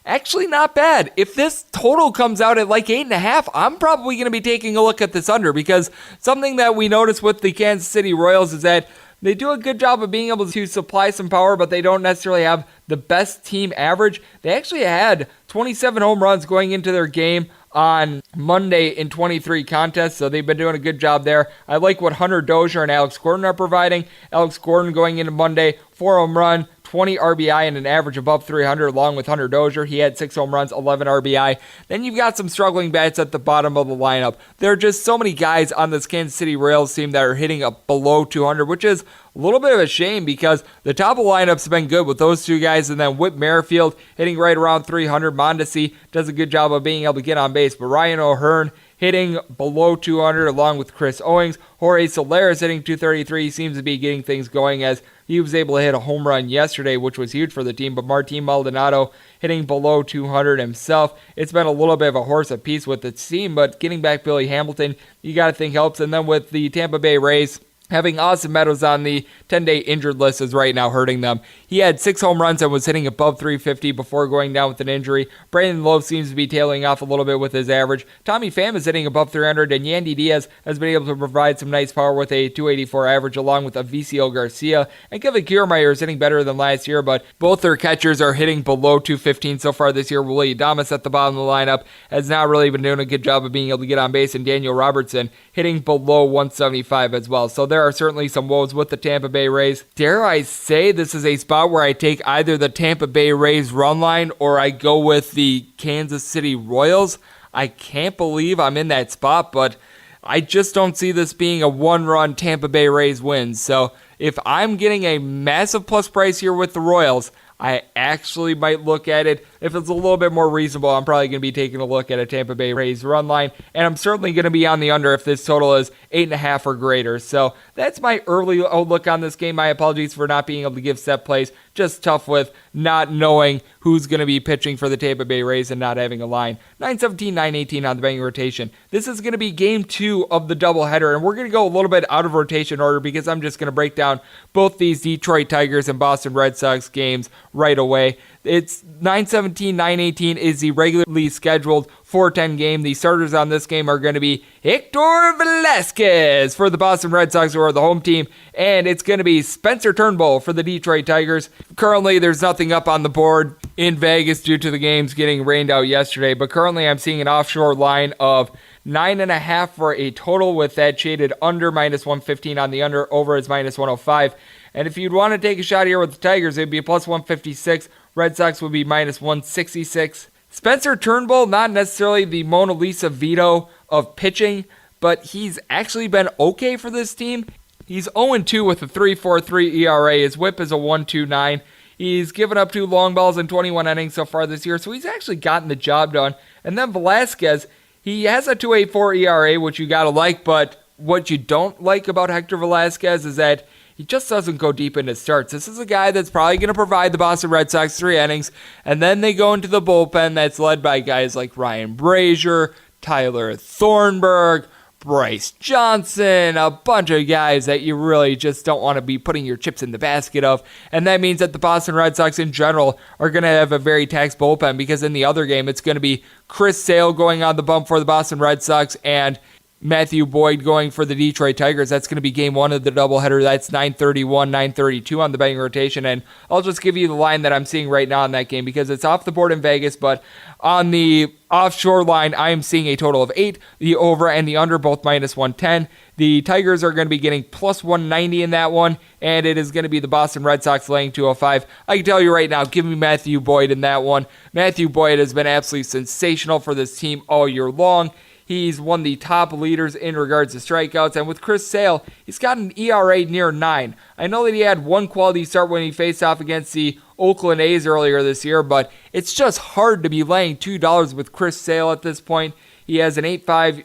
actually not bad. If this total comes out at like 8.5, I'm probably going to be taking a look at this under, because something that we notice with the Kansas City Royals is that they do a good job of being able to supply some power, but they don't necessarily have the best team average. They actually had 27 home runs going into their game on Monday in 23 contests, so they've been doing a good job there. I like what Hunter Dozier and Alex Gordon are providing. Alex Gordon going into Monday, 4 home run, 20 RBI, and an average above 300 along with Hunter Dozier. He had 6 home runs, 11 RBI. Then you've got some struggling bats at the bottom of the lineup. There are just so many guys on this Kansas City Royals team that are hitting up below 200, which is a little bit of a shame because the top of the lineup's been good with those 2 guys, and then Whit Merrifield hitting right around 300. Mondesi does a good job of being able to get on base, but Ryan O'Hearn hitting below 200 along with Chris Owings. Jorge Soler hitting 233. He seems to be getting things going as he was able to hit a home run yesterday, which was huge for the team, but Martin Maldonado hitting below 200 himself. It's been a little bit of a horse apiece with the team, but getting back Billy Hamilton, you got to think helps. And then with the Tampa Bay Rays, having Austin Meadows on the 10-day injured list is right now hurting them. He had 6 home runs and was hitting above 350 before going down with an injury. Brandon Lowe seems to be tailing off a little bit with his average. Tommy Pham is hitting above 300, and Yandy Diaz has been able to provide some nice power with a 284 average along with Avicio Garcia. And Kevin Kiermaier is hitting better than last year, but both their catchers are hitting below 215 so far this year. Willie Adames at the bottom of the lineup has not really been doing a good job of being able to get on base, and Daniel Robertson hitting below 175 as well. So there are certainly some woes with the Tampa Bay Rays. Dare I say this is a spot where I take either the Tampa Bay Rays run line or I go with the Kansas City Royals. I can't believe I'm in that spot, but I just don't see this being a 1-run Tampa Bay Rays win. So if I'm getting a massive plus price here with the Royals, I actually might look at it. If it's a little bit more reasonable, I'm probably going to be taking a look at a Tampa Bay Rays run line, and I'm certainly going to be on the under if this total is 8.5 or greater. So that's my early look on this game. My apologies for not being able to give set plays. Just tough with not knowing who's going to be pitching for the Tampa Bay Rays and not having a line. 9-17, 9-18 on the betting rotation. This is going to be game 2 of the doubleheader, and we're going to go a little bit out of rotation order because I'm just going to break down both these Detroit Tigers and Boston Red Sox games right away. It's 9-17, 9-18 is the regularly scheduled 4-10 game. The starters on this game are going to be Hector Velasquez for the Boston Red Sox, who are the home team, and it's going to be Spencer Turnbull for the Detroit Tigers. Currently, there's nothing up on the board in Vegas due to the games getting rained out yesterday, but currently I'm seeing an offshore line of 9.5 for a total with that shaded under -115 on the under. Over is -105. And if you'd want to take a shot here with the Tigers, it'd be a +156. Red Sox would be -166. Spencer Turnbull, not necessarily the Mona Lisa Vito of pitching, but he's actually been okay for this team. He's 0-2 with a 3.43 ERA. His whip is a 1.29. He's given up 2 long balls in 21 innings so far this year, so he's actually gotten the job done. And then Velasquez, he has a 2.84 ERA, which you gotta like, but what you don't like about Hector Velasquez is that he just doesn't go deep into starts. This is a guy that's probably going to provide the Boston Red Sox 3 innings, and then they go into the bullpen that's led by guys like Ryan Brazier, Tyler Thornburg, Bryce Johnson, a bunch of guys that you really just don't want to be putting your chips in the basket of. And that means that the Boston Red Sox in general are going to have a very taxed bullpen, because in the other game it's going to be Chris Sale going on the bump for the Boston Red Sox and Matthew Boyd going for the Detroit Tigers. That's going to be game 1 of the doubleheader. That's 9:31, 9:32 on the betting rotation. And I'll just give you the line that I'm seeing right now in that game because it's off the board in Vegas, but on the offshore line, I am seeing a total of 8. The over and the under, both -110. The Tigers are going to be getting +190 in that one, and it is going to be the Boston Red Sox laying 205. I can tell you right now, give me Matthew Boyd in that one. Matthew Boyd has been absolutely sensational for this team all year long. He's one of the top leaders in regards to strikeouts. And with Chris Sale, he's got an ERA near 9. I know that he had one quality start when he faced off against the Oakland A's earlier this year, but it's just hard to be laying $2 with Chris Sale at this point. He has an 8.50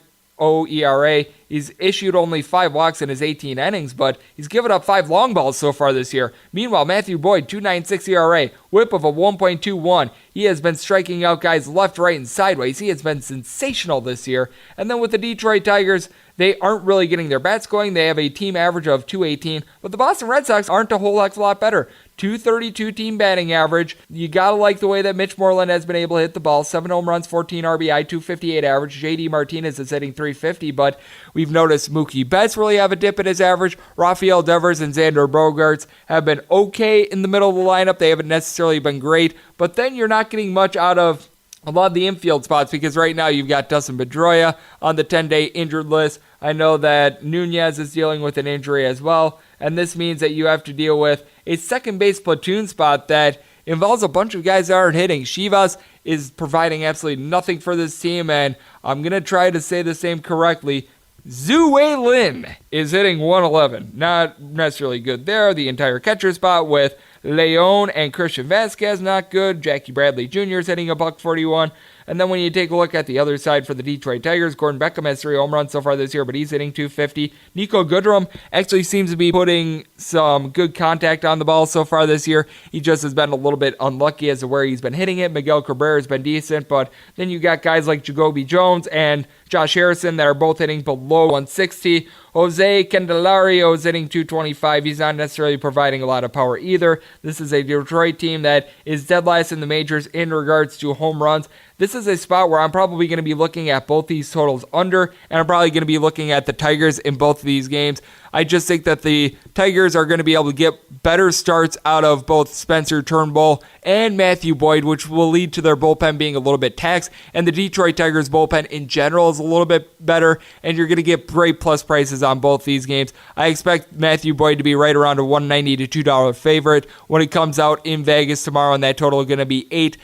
ERA. He's issued only 5 walks in his 18 innings, but he's given up 5 long balls so far this year. Meanwhile, Matthew Boyd, 2.96 ERA, whip of a 1.21. He has been striking out guys left, right, and sideways. He has been sensational this year. And then with the Detroit Tigers, they aren't really getting their bats going. They have a team average of 218, but the Boston Red Sox aren't a whole heck of a lot better. 232 team batting average. You gotta like the way that Mitch Moreland has been able to hit the ball. 7 home runs, 14 RBI, 258 average. JD Martinez is hitting 350, but we've noticed Mookie Betts really have a dip in his average. Rafael Devers and Xander Bogaerts have been okay in the middle of the lineup. They haven't necessarily been great, but then you're not getting much out of a lot of the infield spots because right now you've got Dustin Pedroia on the 10-day injured list. I know that Nunez is dealing with an injury as well, and this means that you have to deal with a second base platoon spot that involves a bunch of guys that aren't hitting. Chivas is providing absolutely nothing for this team, and I'm going to try to say the name correctly. Zhu Wei Lin is hitting 111. Not necessarily good there. The entire catcher spot with Leon and Christian Vasquez not good. Jackie Bradley Jr. is hitting a $141. And then when you take a look at the other side for the Detroit Tigers, Gordon Beckham has 3 home runs so far this year, but he's hitting 250. Nico Goodrum actually seems to be putting some good contact on the ball so far this year. He just has been a little bit unlucky as to where he's been hitting it. Miguel Cabrera has been decent, but then you got guys like Jacoby Jones and Josh Harrison that are both hitting below 160. Jose Candelario is hitting 225. He's not necessarily providing a lot of power either. This is a Detroit team that is dead last in the majors in regards to home runs. This is a spot where I'm probably going to be looking at both these totals under, and I'm probably going to be looking at the Tigers in both of these games. I just think that the Tigers are going to be able to get better starts out of both Spencer Turnbull and Matthew Boyd, which will lead to their bullpen being a little bit taxed, and the Detroit Tigers bullpen in general is a little bit better, and you're going to get great plus prices on both these games. I expect Matthew Boyd to be right around a $1.90 to $2 favorite when it comes out in Vegas tomorrow, and that total is going to be 8.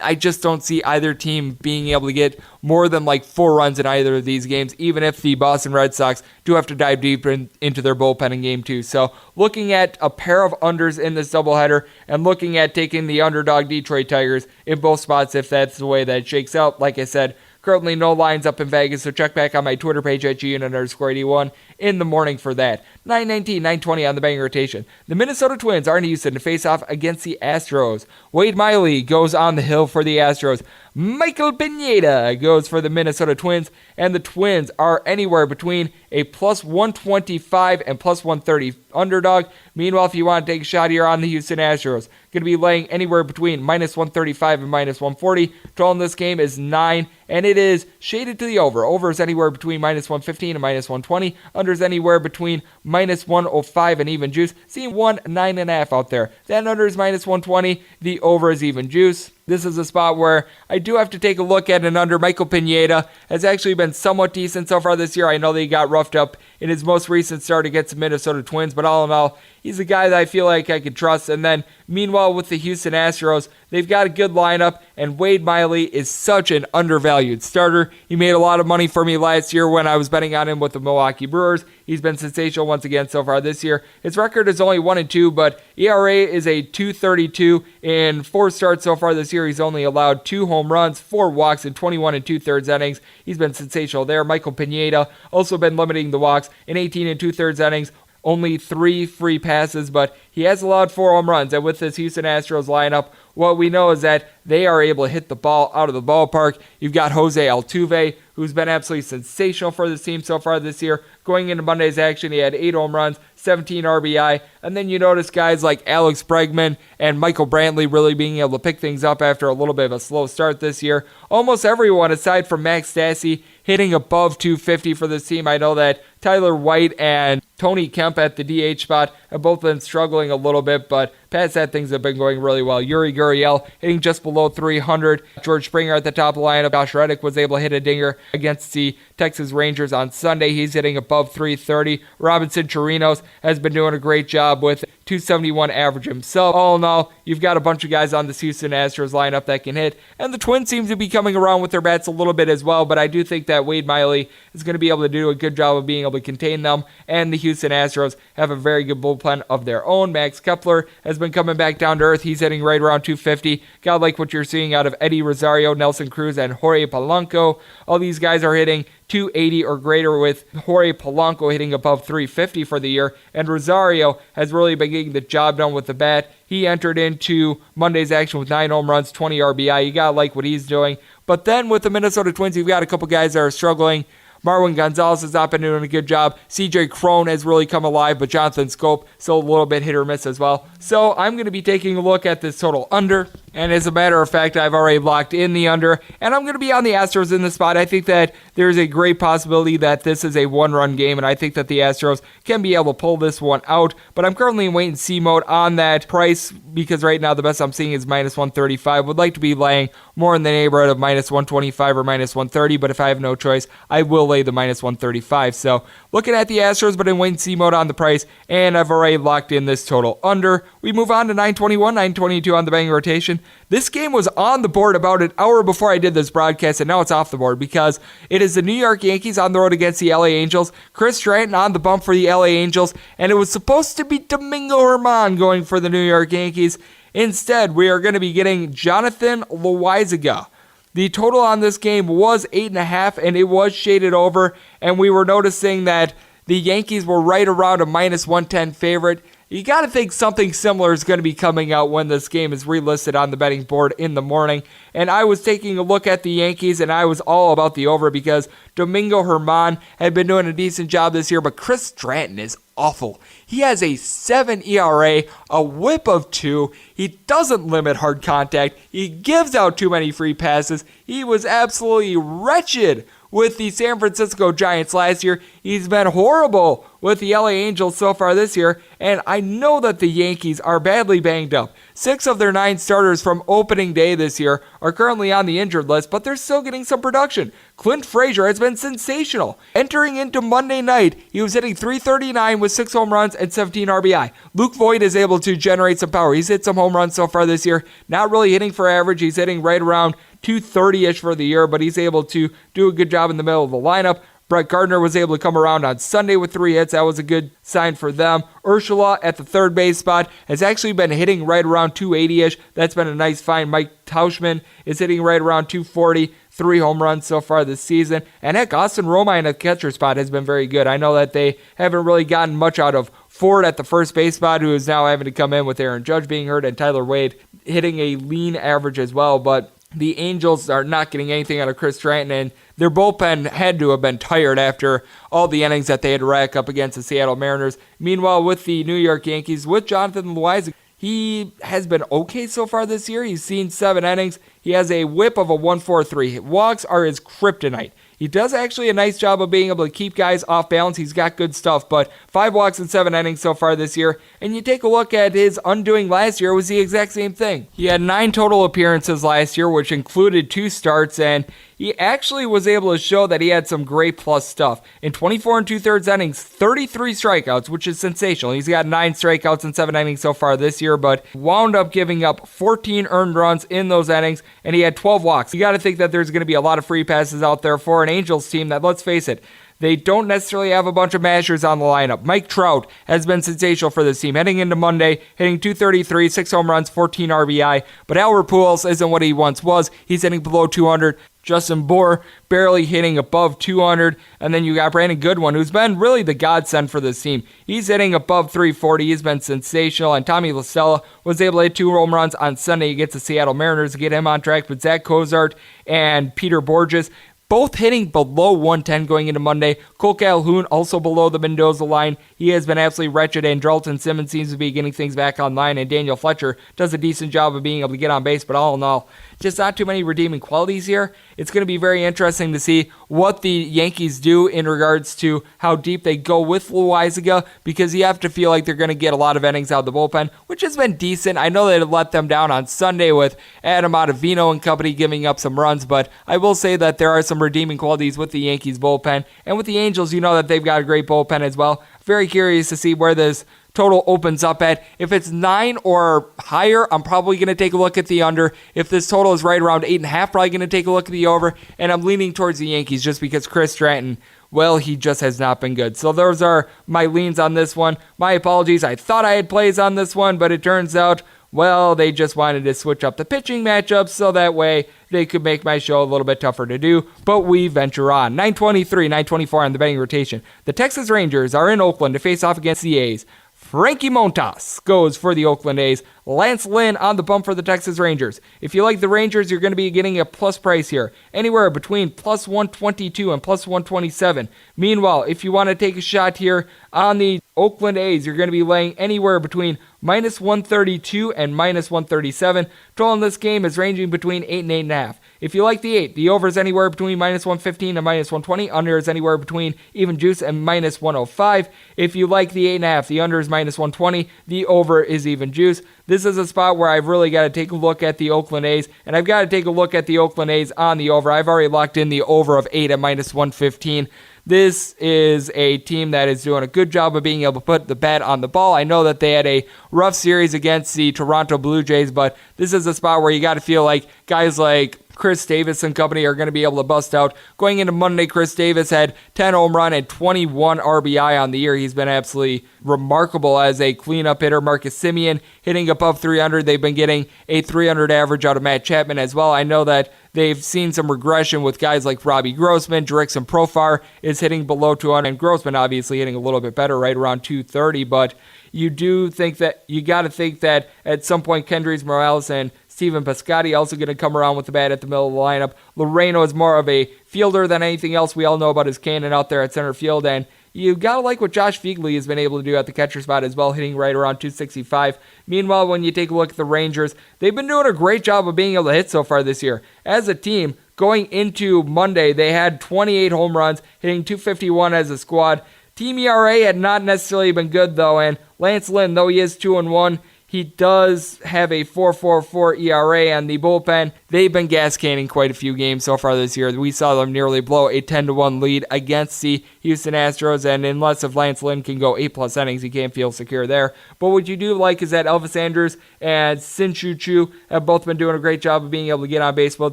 I just don't see either team being able to get more than like 4 runs in either of these games, even if the Boston Red Sox do have to dive deeper into their bullpen in Game 2. So looking at a pair of unders in this doubleheader and looking at taking the underdog Detroit Tigers in both spots if that's the way that it shakes out. Like I said, currently no lines up in Vegas, so check back on my Twitter page at GN_81 in the morning for that. 9:19, 9:20 on the betting rotation. The Minnesota Twins are in Houston to face off against the Astros. Wade Miley goes on the hill for the Astros. Michael Pineda goes for the Minnesota Twins, and the Twins are anywhere between a plus 125 and plus 130 underdog. Meanwhile, if you want to take a shot here on the Houston Astros, going to be laying anywhere between minus 135 and minus 140. Total in this game is 9, and it is shaded to the over. Over is anywhere between minus 115 and minus 120. Under is anywhere between minus 105 and even juice. Seeing 9.5 out there. That under is minus 120. The over is even juice. This is a spot where I do have to take a look at an under. Michael Pineda has actually been somewhat decent so far this year. I know that he got roughed up in his most recent start against the Minnesota Twins, but all in all, he's a guy that I feel like I could trust. And then, meanwhile, with the Houston Astros, they've got a good lineup, and Wade Miley is such an undervalued starter. He made a lot of money for me last year when I was betting on him with the Milwaukee Brewers. He's been sensational once again so far this year. His record is only 1-2, but ERA is a 2.32. In 4 starts so far this year, he's only allowed 2 home runs, 4 walks, and 21 2/3 innings. He's been sensational there. Michael Pineda also been limiting the walks in 18 2/3 innings. Only 3 free passes, but he has allowed 4 home runs. And with this Houston Astros lineup, what we know is that they are able to hit the ball out of the ballpark. You've got Jose Altuve, who's been absolutely sensational for this team so far this year. Going into Monday's action, he had 8 home runs, 17 RBI, and then you notice guys like Alex Bregman and Michael Brantley really being able to pick things up after a little bit of a slow start this year. Almost everyone, aside from Max Stassi, hitting above 250 for this team. I know that Tyler White and Tony Kemp at the DH spot have both been struggling a little bit, but past that, things have been going really well. Yuri Gurriel hitting just below 300. George Springer at the top of the lineup. Josh Reddick was able to hit a dinger against the Texas Rangers on Sunday. He's hitting above 330. Robinson Chirinos has been doing a great job with 271 average himself. All in all, you've got a bunch of guys on this Houston Astros lineup that can hit, and the Twins seem to be coming around with their bats a little bit as well, but I do think that Wade Miley is going to be able to do a good job of being able to contain them, and the Houston Astros have a very good bullpen of their own. Max Kepler has been coming back down to earth. He's hitting right around 250. God, like what you're seeing out of Eddie Rosario, Nelson Cruz, and Jorge Polanco. All these guys are hitting 280 or greater, with Jorge Polanco hitting above 350 for the year, and Rosario has really been getting the job done with the bat. He entered into Monday's action with 9 home runs, 20 RBI. You gotta like what he's doing. But then with the Minnesota Twins, you've got a couple guys that are struggling. Marwin Gonzalez has not been doing a good job. CJ Cron has really come alive, but Jonathan Scope still a little bit hit or miss as well. So I'm going to be taking a look at this total under, and as a matter of fact, I've already locked in the under, and I'm going to be on the Astros in this spot. I think that there's a great possibility that this is a one-run game, and I think that the Astros can be able to pull this one out, but I'm currently in wait-and-see mode on that price, because right now the best I'm seeing is minus 135. Would like to be laying more in the neighborhood of minus 125 or minus 130, but if I have no choice, I will lay the minus 135. So looking at the Astros, but in wait-and-see mode on the price, and I've already locked in this total under. We move on to 921, 922 on the betting rotation. This game was on the board about an hour before I did this broadcast, and now it's off the board because it is the New York Yankees on the road against the LA Angels. Chris Stratton on the bump for the LA Angels, and it was supposed to be Domingo Germán going for the New York Yankees. Instead, we are going to be getting Jonathan Loaizaga. The total on this game was 8.5, and it was shaded over, and we were noticing that the Yankees were right around a minus 110 favorite. You got to think something similar is going to be coming out when this game is relisted on the betting board in the morning. And I was taking a look at the Yankees, and I was all about the over because Domingo Germán had been doing a decent job this year, but Chris Stratton is awful. He has a 7 ERA, a whip of 2. He doesn't limit hard contact. He gives out too many free passes. He was absolutely wretched with the San Francisco Giants last year. He's been horrible with the LA Angels so far this year, and I know that the Yankees are badly banged up. 6 of their 9 starters from opening day this year are currently on the injured list, but they're still getting some production. Clint Frazier has been sensational. Entering into Monday night, he was hitting .339 with 6 home runs and 17 RBI. Luke Voigt is able to generate some power. He's hit some home runs so far this year. Not really hitting for average. He's hitting right around 230-ish for the year, but he's able to do a good job in the middle of the lineup. Brett Gardner was able to come around on Sunday with 3 hits. That was a good sign for them. Urshela at the third base spot has actually been hitting right around 280-ish. That's been a nice find. Mike Tauchman is hitting right around 240. 3 home runs so far this season. And heck, Austin Romine at the catcher spot has been very good. I know that they haven't really gotten much out of Ford at the first base spot, who is now having to come in with Aaron Judge being hurt, and Tyler Wade hitting a lean average as well. But the Angels are not getting anything out of Chris Stratton, and their bullpen had to have been tired after all the innings that they had to rack up against the Seattle Mariners. Meanwhile, with the New York Yankees, with Jonathan Loaizaga, he has been okay so far this year. He's seen 7 innings. He has a whip of a 1.43. Walks are his kryptonite. He does actually a nice job of being able to keep guys off balance. He's got good stuff, but 5 walks and 7 innings so far this year. And you take a look at his undoing last year, it was the exact same thing. He had 9 total appearances last year, which included 2 starts, and he actually was able to show that he had some great plus stuff. In 24 2/3 innings, 33 strikeouts, which is sensational. He's got 9 strikeouts in 7 innings so far this year, but wound up giving up 14 earned runs in those innings, and he had 12 walks. You got to think that there's going to be a lot of free passes out there for an Angels team that, let's face it, they don't necessarily have a bunch of mashers on the lineup. Mike Trout has been sensational for this team. Heading into Monday, hitting .233, 6 home runs, 14 RBI. But Albert Pujols isn't what he once was. He's hitting below 200. Justin Bour barely hitting above 200. And then you got Brandon Goodwin, who's been really the godsend for this team. He's hitting above 340. He's been sensational. And Tommy La Stella was able to hit 2 home runs on Sunday against the Seattle Mariners to get him on track with Zach Cozart and Peter Borges, both hitting below 110 going into Monday. Cole Calhoun also below the Mendoza line. He has been absolutely wretched, and Drelton Simmons seems to be getting things back online, and Daniel Fletcher does a decent job of being able to get on base. But all in all, just not too many redeeming qualities here. It's going to be very interesting to see what the Yankees do in regards to how deep they go with Loaisiga, because you have to feel like they're going to get a lot of innings out of the bullpen, which has been decent. I know they let them down on Sunday with Adam Ottavino and company giving up some runs, but I will say that there are some redeeming qualities with the Yankees bullpen. And with the Angels, you know that they've got a great bullpen as well. Very curious to see where this total opens up at. If it's 9 or higher, I'm probably going to take a look at the under. If this total is right around 8.5, probably going to take a look at the over. And I'm leaning towards the Yankees just because Chris Stratton, well, he just has not been good. So those are my leans on this one. My apologies. I thought I had plays on this one, but it turns out, well, they just wanted to switch up the pitching matchups so that way they could make my show a little bit tougher to do. But we venture on. 923, 924 on the betting rotation. The Texas Rangers are in Oakland to face off against the A's. Frankie Montas goes for the Oakland A's. Lance Lynn on the bump for the Texas Rangers. If you like the Rangers, you're going to be getting a plus price here, anywhere between plus 122 and plus 127. Meanwhile, if you want to take a shot here on the Oakland A's, you're going to be laying anywhere between minus 132 and minus 137. Total in this game is ranging between 8 and 8.5. If you like the 8, the over is anywhere between minus 115 and minus 120. Under is anywhere between even juice and minus 105. If you like the 8.5, the under is minus 120. The over is even juice. This is a spot where I've really got to take a look at the Oakland A's, and I've got to take a look at the Oakland A's on the over. I've already locked in the over of 8 at minus 115. This is a team that is doing a good job of being able to put the bat on the ball. I know that they had a rough series against the Toronto Blue Jays, but this is a spot where you got to feel like guys like Chris Davis and company are going to be able to bust out. Going into Monday, Chris Davis had 10 home run and 21 RBI on the year. He's been absolutely remarkable as a cleanup hitter. Marcus Semien hitting above 300. They've been getting a 300 average out of Matt Chapman as well. I know that they've seen some regression with guys like Robbie Grossman. Jerickson Profar is hitting below 200, and Grossman obviously hitting a little bit better, right around 230. But you do think that you got to think that at some point Kendrys Morales and Steven Piscotty also going to come around with the bat at the middle of the lineup. Loreno is more of a fielder than anything else. We all know about his cannon out there at center field, and you got to like what Josh Fiegley has been able to do at the catcher spot as well, hitting right around 265. Meanwhile, when you take a look at the Rangers, they've been doing a great job of being able to hit so far this year. As a team, going into Monday, they had 28 home runs, hitting 251 as a squad. Team ERA had not necessarily been good, though, and Lance Lynn, though he is 2-1, he does have a 4.44 ERA, and the bullpen, they've been gas canning quite a few games so far this year. We saw them nearly blow a 10-1 lead against the Houston Astros, and unless if Lance Lynn can go 8+ innings, he can't feel secure there. But what you do like is that Elvis Andrus and Sin-Shu Chu have both been doing a great job of being able to get on base. Both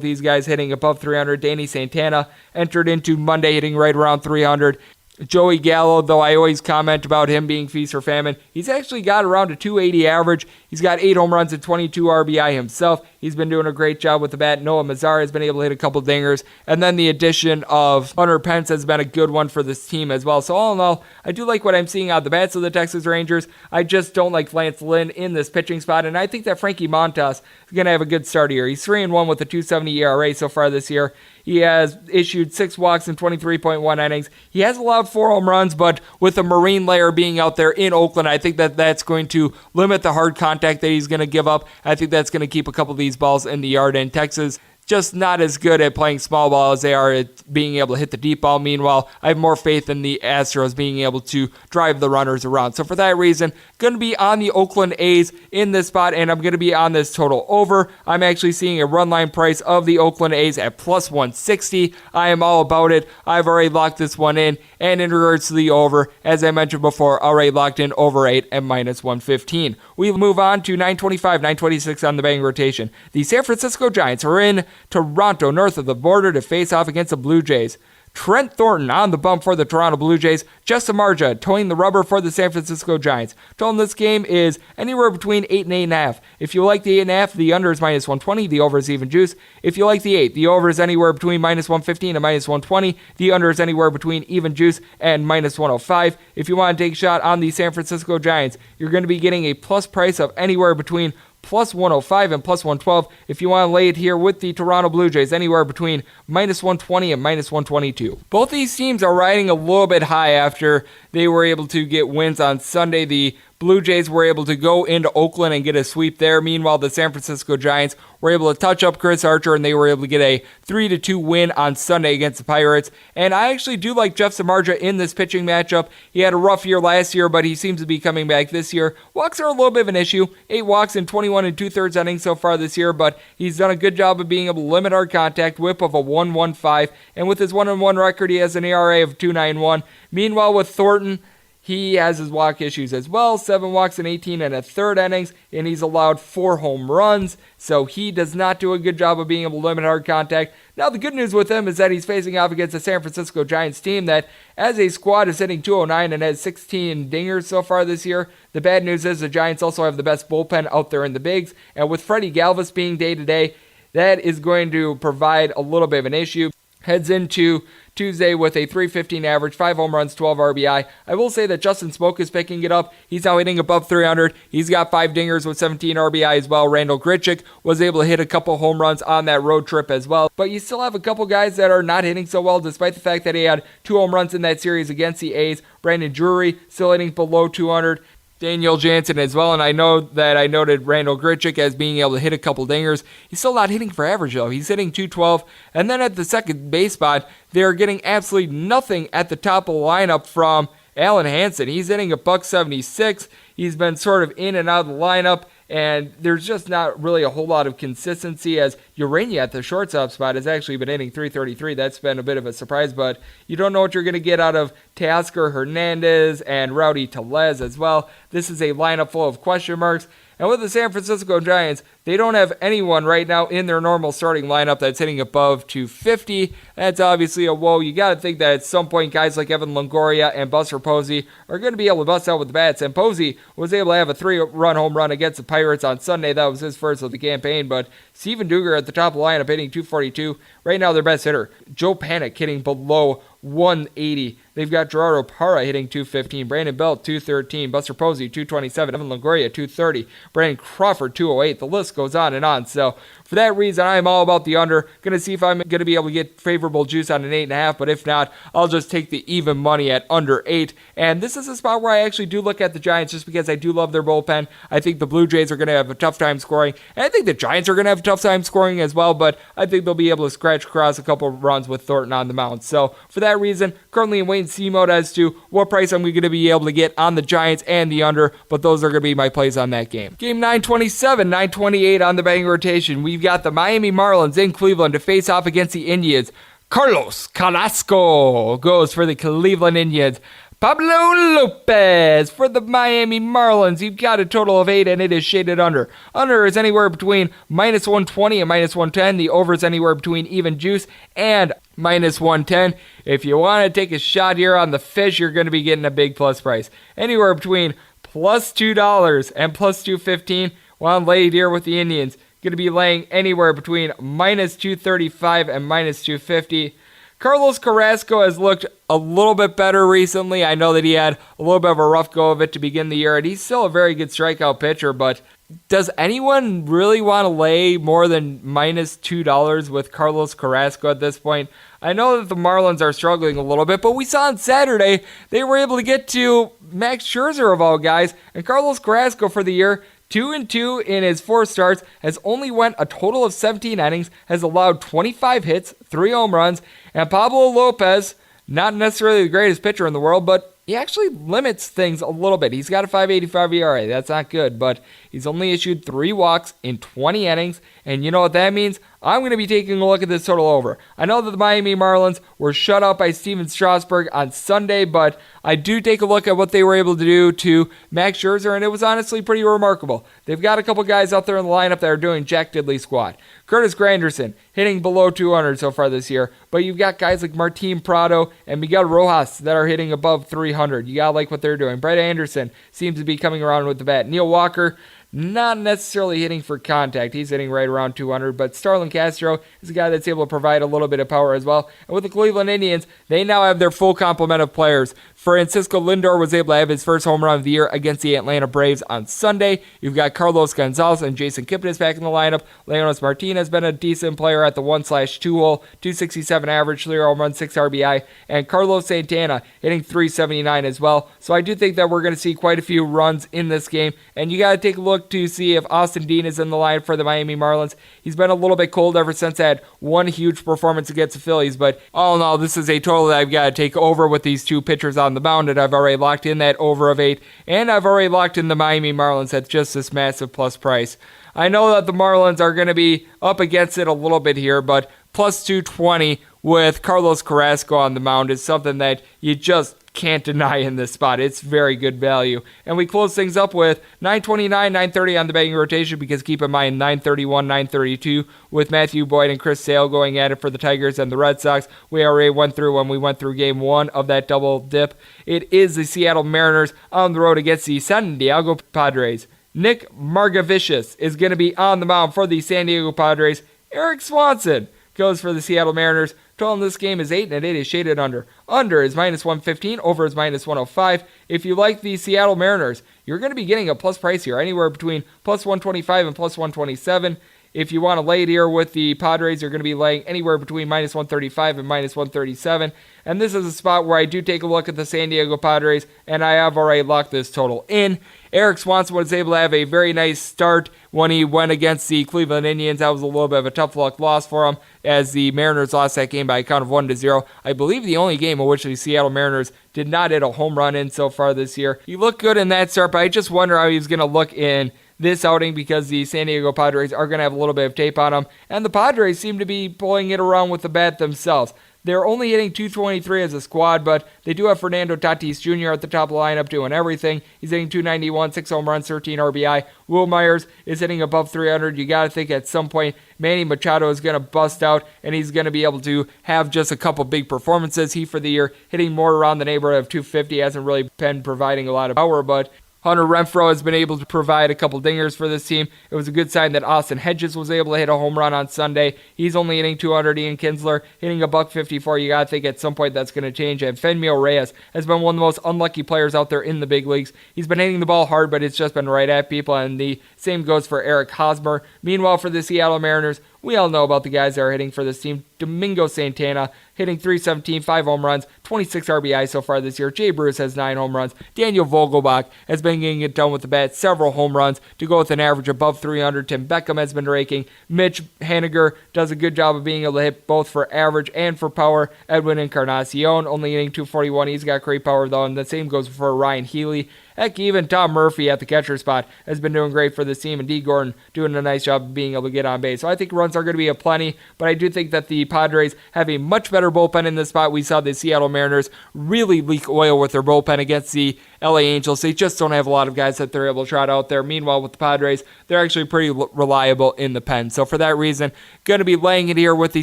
these guys hitting above 300. Danny Santana entered into Monday hitting right around 300. Joey Gallo, though I always comment about him being feast or famine, he's actually got around a 280 average. He's got 8 home runs and 22 RBI himself. He's been doing a great job with the bat. Noah Mazzara has been able to hit a couple dingers. And then the addition of Hunter Pence has been a good one for this team as well. So all in all, I do like what I'm seeing out of the bats of the Texas Rangers. I just don't like Lance Lynn in this pitching spot. And I think that Frankie Montas is going to have a good start here. He's 3-1 with a 2.70 ERA so far this year. He has issued 6 walks in 23.1 innings. He has allowed 4 home runs, but with the Marine layer being out there in Oakland, I think that that's going to limit the hard contact that he's going to give up. I think that's going to keep a couple of these balls in the yard. And Texas just not as good at playing small ball as they are at being able to hit the deep ball. Meanwhile, I have more faith in the Astros being able to drive the runners around. So for that reason, going to be on the Oakland A's in this spot, and I'm going to be on this total over. I'm actually seeing a run line price of the Oakland A's at plus 160. I am all about it. I've already locked this one in, and in regards to the over, as I mentioned before, already locked in over 8 at minus 115. We move on to 925, 926 on the betting rotation. The San Francisco Giants are in Toronto, north of the border, to face off against the Blue Jays. Trent Thornton on the bump for the Toronto Blue Jays. Justin Marja towing the rubber for the San Francisco Giants. Total in this game is anywhere between 8 and 8.5. If you like the 8.5, the under is minus 120. The over is even juice. If you like the 8, the over is anywhere between minus 115 and minus 120. The under is anywhere between even juice and minus 105. If you want to take a shot on the San Francisco Giants, you're going to be getting a plus price of anywhere between plus 105 and plus 112. If you want to lay it here with the Toronto Blue Jays, anywhere between minus 120 and minus 122. Both these teams are riding a little bit high after they were able to get wins on Sunday. The Blue Jays were able to go into Oakland and get a sweep there. Meanwhile, the San Francisco Giants were able to touch up Chris Archer, and they were able to get a 3-2 win on Sunday against the Pirates. And I actually do like Jeff Samardzija in this pitching matchup. He had a rough year last year, but he seems to be coming back this year. Walks are a little bit of an issue. 8 walks in 21 2/3 innings so far this year, but he's done a good job of being able to limit hard contact, whip of a 1.15, and with his 1-1 record, he has an ERA of 2.91. Meanwhile, with Thornton, he has his walk issues as well. 7 walks in 18 1/3 innings, and he's allowed 4 home runs. So he does not do a good job of being able to limit hard contact. Now, the good news with him is that he's facing off against the San Francisco Giants team that, as a squad, is hitting 209 and has 16 dingers so far this year. The bad news is the Giants also have the best bullpen out there in the bigs. And with Freddie Galvis being day-to-day, that is going to provide a little bit of an issue. Heads into Tuesday with a .315 average, 5 home runs, 12 RBI. I will say that Justin Smoke is picking it up. He's now hitting above 300. He's got 5 dingers with 17 RBI as well. Randall Grichuk was able to hit a couple home runs on that road trip as well. But you still have a couple guys that are not hitting so well, despite the fact that he had 2 home runs in that series against the A's. Brandon Drury still hitting below 200. Daniel Jansen as well, and I know that I noted Randall Grichuk as being able to hit a couple dingers. He's still not hitting for average, though. He's hitting 212, and then at the second base spot, they're getting absolutely nothing at the top of the lineup from Alan Hansen. He's hitting a .176. He's been sort of in and out of the lineup, and there's just not really a whole lot of consistency, as Urania at the shortstop spot has actually been hitting .333. That's been a bit of a surprise, but you don't know what you're going to get out of Teoscar Hernandez and Rowdy Tellez as well. This is a lineup full of question marks. And with the San Francisco Giants, they don't have anyone right now in their normal starting lineup that's hitting above 250. That's obviously a woe. You got to think that at some point, guys like Evan Longoria and Buster Posey are going to be able to bust out with the bats. And Posey was able to have a 3-run home run against the Pirates on Sunday. That was his first of the campaign. But Steven Duger at the top of the lineup hitting 242. Right now, their best hitter, Joe Panik, hitting below 180. They've got Gerardo Parra hitting 215, Brandon Belt 213, Buster Posey 227, Evan Longoria 230, Brandon Crawford 208. The list goes on and on. So for that reason, I am all about the under. Going to see if I'm going to be able to get favorable juice on an 8.5, but if not, I'll just take the even money at under 8. And this is a spot where I actually do look at the Giants just because I do love their bullpen. I think the Blue Jays are going to have a tough time scoring, and I think the Giants are going to have a tough time scoring as well, but I think they'll be able to scratch across a couple of runs with Thornton on the mound. So for that reason, currently in wait-and-see mode as to what price I'm going to be able to get on the Giants and the under, but those are going to be my plays on that game. Game 927, 928 on the betting rotation. We've got the Miami Marlins in Cleveland to face off against the Indians. Carlos Carrasco goes for the Cleveland Indians. Pablo Lopez for the Miami Marlins. You've got a total of 8, and it is shaded under. Under is anywhere between -120 and -110. The over is anywhere between even juice and -110. If you want to take a shot here on the fish, you're going to be getting a big plus price. Anywhere between +$2 and +215. One lay here with the Indians. Going to be laying anywhere between -235 and -250. Carlos Carrasco has looked a little bit better recently. I know that he had a little bit of a rough go of it to begin the year, and he's still a very good strikeout pitcher, but does anyone really want to lay more than -$2 with Carlos Carrasco at this point? I know that the Marlins are struggling a little bit, but we saw on Saturday they were able to get to Max Scherzer of all guys, and Carlos Carrasco for the year, 2-2 in his 4 starts, has only went a total of 17 innings, has allowed 25 hits, 3 home runs, and Pablo Lopez, not necessarily the greatest pitcher in the world, but he actually limits things a little bit. He's got a 5.85 ERA. That's not good, but he's only issued 3 walks in 20 innings, and you know what that means? I'm going to be taking a look at this total over. I know that the Miami Marlins were shut out by Steven Strasburg on Sunday, but I do take a look at what they were able to do to Max Scherzer, and it was honestly pretty remarkable. They've got a couple guys out there in the lineup that are doing Jack Diddley squad. Curtis Granderson hitting below 200 so far this year, but you've got guys like Martin Prado and Miguel Rojas that are hitting above 300. You got to like what they're doing. Brett Anderson seems to be coming around with the bat. Neil Walker, not necessarily hitting for contact. He's hitting right around 200, but Starlin Castro is a guy that's able to provide a little bit of power as well. And with the Cleveland Indians, they now have their full complement of players. Francisco Lindor was able to have his first home run of the year against the Atlanta Braves on Sunday. You've got Carlos Gonzalez and Jason Kipnis back in the lineup. Leonys Martinez has been a decent player at the 1/2 hole, 267 average, 3 home runs, 6 RBI, and Carlos Santana hitting 379 as well. So I do think that we're going to see quite a few runs in this game, and you got to take a look to see if Austin Dean is in the line for the Miami Marlins. He's been a little bit cold ever since that one huge performance against the Phillies, but all in all, this is a total that I've got to take over with these two pitchers on the mound, and I've already locked in that over of 8, and I've already locked in the Miami Marlins at just this massive plus price. I know that the Marlins are going to be up against it a little bit here, but plus 220 with Carlos Carrasco on the mound is something that you just can't deny in this spot. It's very good value. And we close things up with 929, 930 on the betting rotation, because keep in mind 931, 932 with Matthew Boyd and Chris Sale going at it for the Tigers and the Red Sox. We already went through when we went through game 1 of that double dip. It is the Seattle Mariners on the road against the San Diego Padres. Nick Margevicius is going to be on the mound for the San Diego Padres. Eric Swanson goes for the Seattle Mariners. Total in this game is 8, and it is shaded under. Under is minus 115, over is minus 105. If you like the Seattle Mariners, you're going to be getting a plus price here, anywhere between plus 125 and plus 127. If you want to lay it here with the Padres, you're going to be laying anywhere between minus 135 and minus 137. And this is a spot where I do take a look at the San Diego Padres, and I have already locked this total in. Eric Swanson was able to have a very nice start when he went against the Cleveland Indians. That was a little bit of a tough luck loss for him, as the Mariners lost that game by a count of 1-0. I believe the only game in which the Seattle Mariners did not hit a home run in so far this year. He looked good in that start, but I just wonder how he's going to look in this outing, because the San Diego Padres are going to have a little bit of tape on them, and the Padres seem to be pulling it around with the bat themselves. They're only hitting 223 as a squad, but they do have Fernando Tatis Jr. at the top of the lineup doing everything. He's hitting 291, 6 home runs, 13 RBI. Will Myers is hitting above 300. You got to think at some point Manny Machado is going to bust out, and he's going to be able to have just a couple big performances. He, for the year, hitting more around the neighborhood of 250. Hasn't really been providing a lot of power, but Hunter Renfroe has been able to provide a couple dingers for this team. It was a good sign that Austin Hedges was able to hit a home run on Sunday. He's only hitting 200. Ian Kinsler hitting a $154. You got to think at some point that's going to change. And Fenmil Reyes has been one of the most unlucky players out there in the big leagues. He's been hitting the ball hard, but it's just been right at people. And the same goes for Eric Hosmer. Meanwhile, for the Seattle Mariners, we all know about the guys that are hitting for this team. Domingo Santana hitting 317, 5 home runs, 26 RBI so far this year. Jay Bruce has 9 home runs. Daniel Vogelbach has been getting it done with the bat, several home runs to go with an average above 300. Tim Beckham has been raking. Mitch Haniger does a good job of being able to hit both for average and for power. Edwin Encarnacion only hitting 241. He's got great power though, and the same goes for Ryan Healy. Heck, even Tom Murphy at the catcher spot has been doing great for this team, and D. Gordon doing a nice job of being able to get on base. So I think runs are going to be aplenty, but I do think that the Padres have a much better bullpen in this spot. We saw the Seattle Mariners really leak oil with their bullpen against the LA Angels. They just don't have a lot of guys that they're able to trot out there. Meanwhile, with the Padres, they're actually pretty reliable in the pen. So for that reason, going to be laying it here with the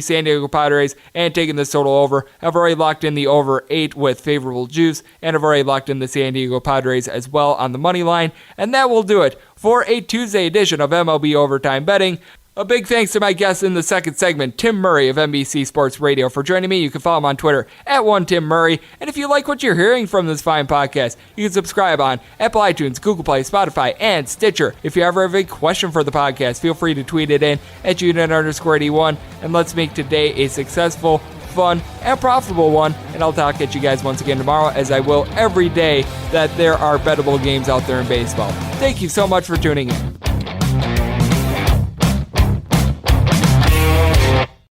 San Diego Padres and taking this total over. I've already locked in the over 8 with favorable juice, and I've already locked in the San Diego Padres as well on the money line. And that will do it for a Tuesday edition of MLB Overtime Betting. A big thanks to my guest in the second segment, Tim Murray of NBC Sports Radio, for joining me. You can follow him on Twitter at @1TimMurray. And if you like what you're hearing from this fine podcast, you can subscribe on Apple iTunes, Google Play, Spotify, and Stitcher. If you ever have a question for the podcast, feel free to tweet it in at @unit_81. And let's make today a successful, fun, and profitable one. And I'll talk at you guys once again tomorrow, as I will every day that there are bettable games out there in baseball. Thank you so much for tuning in.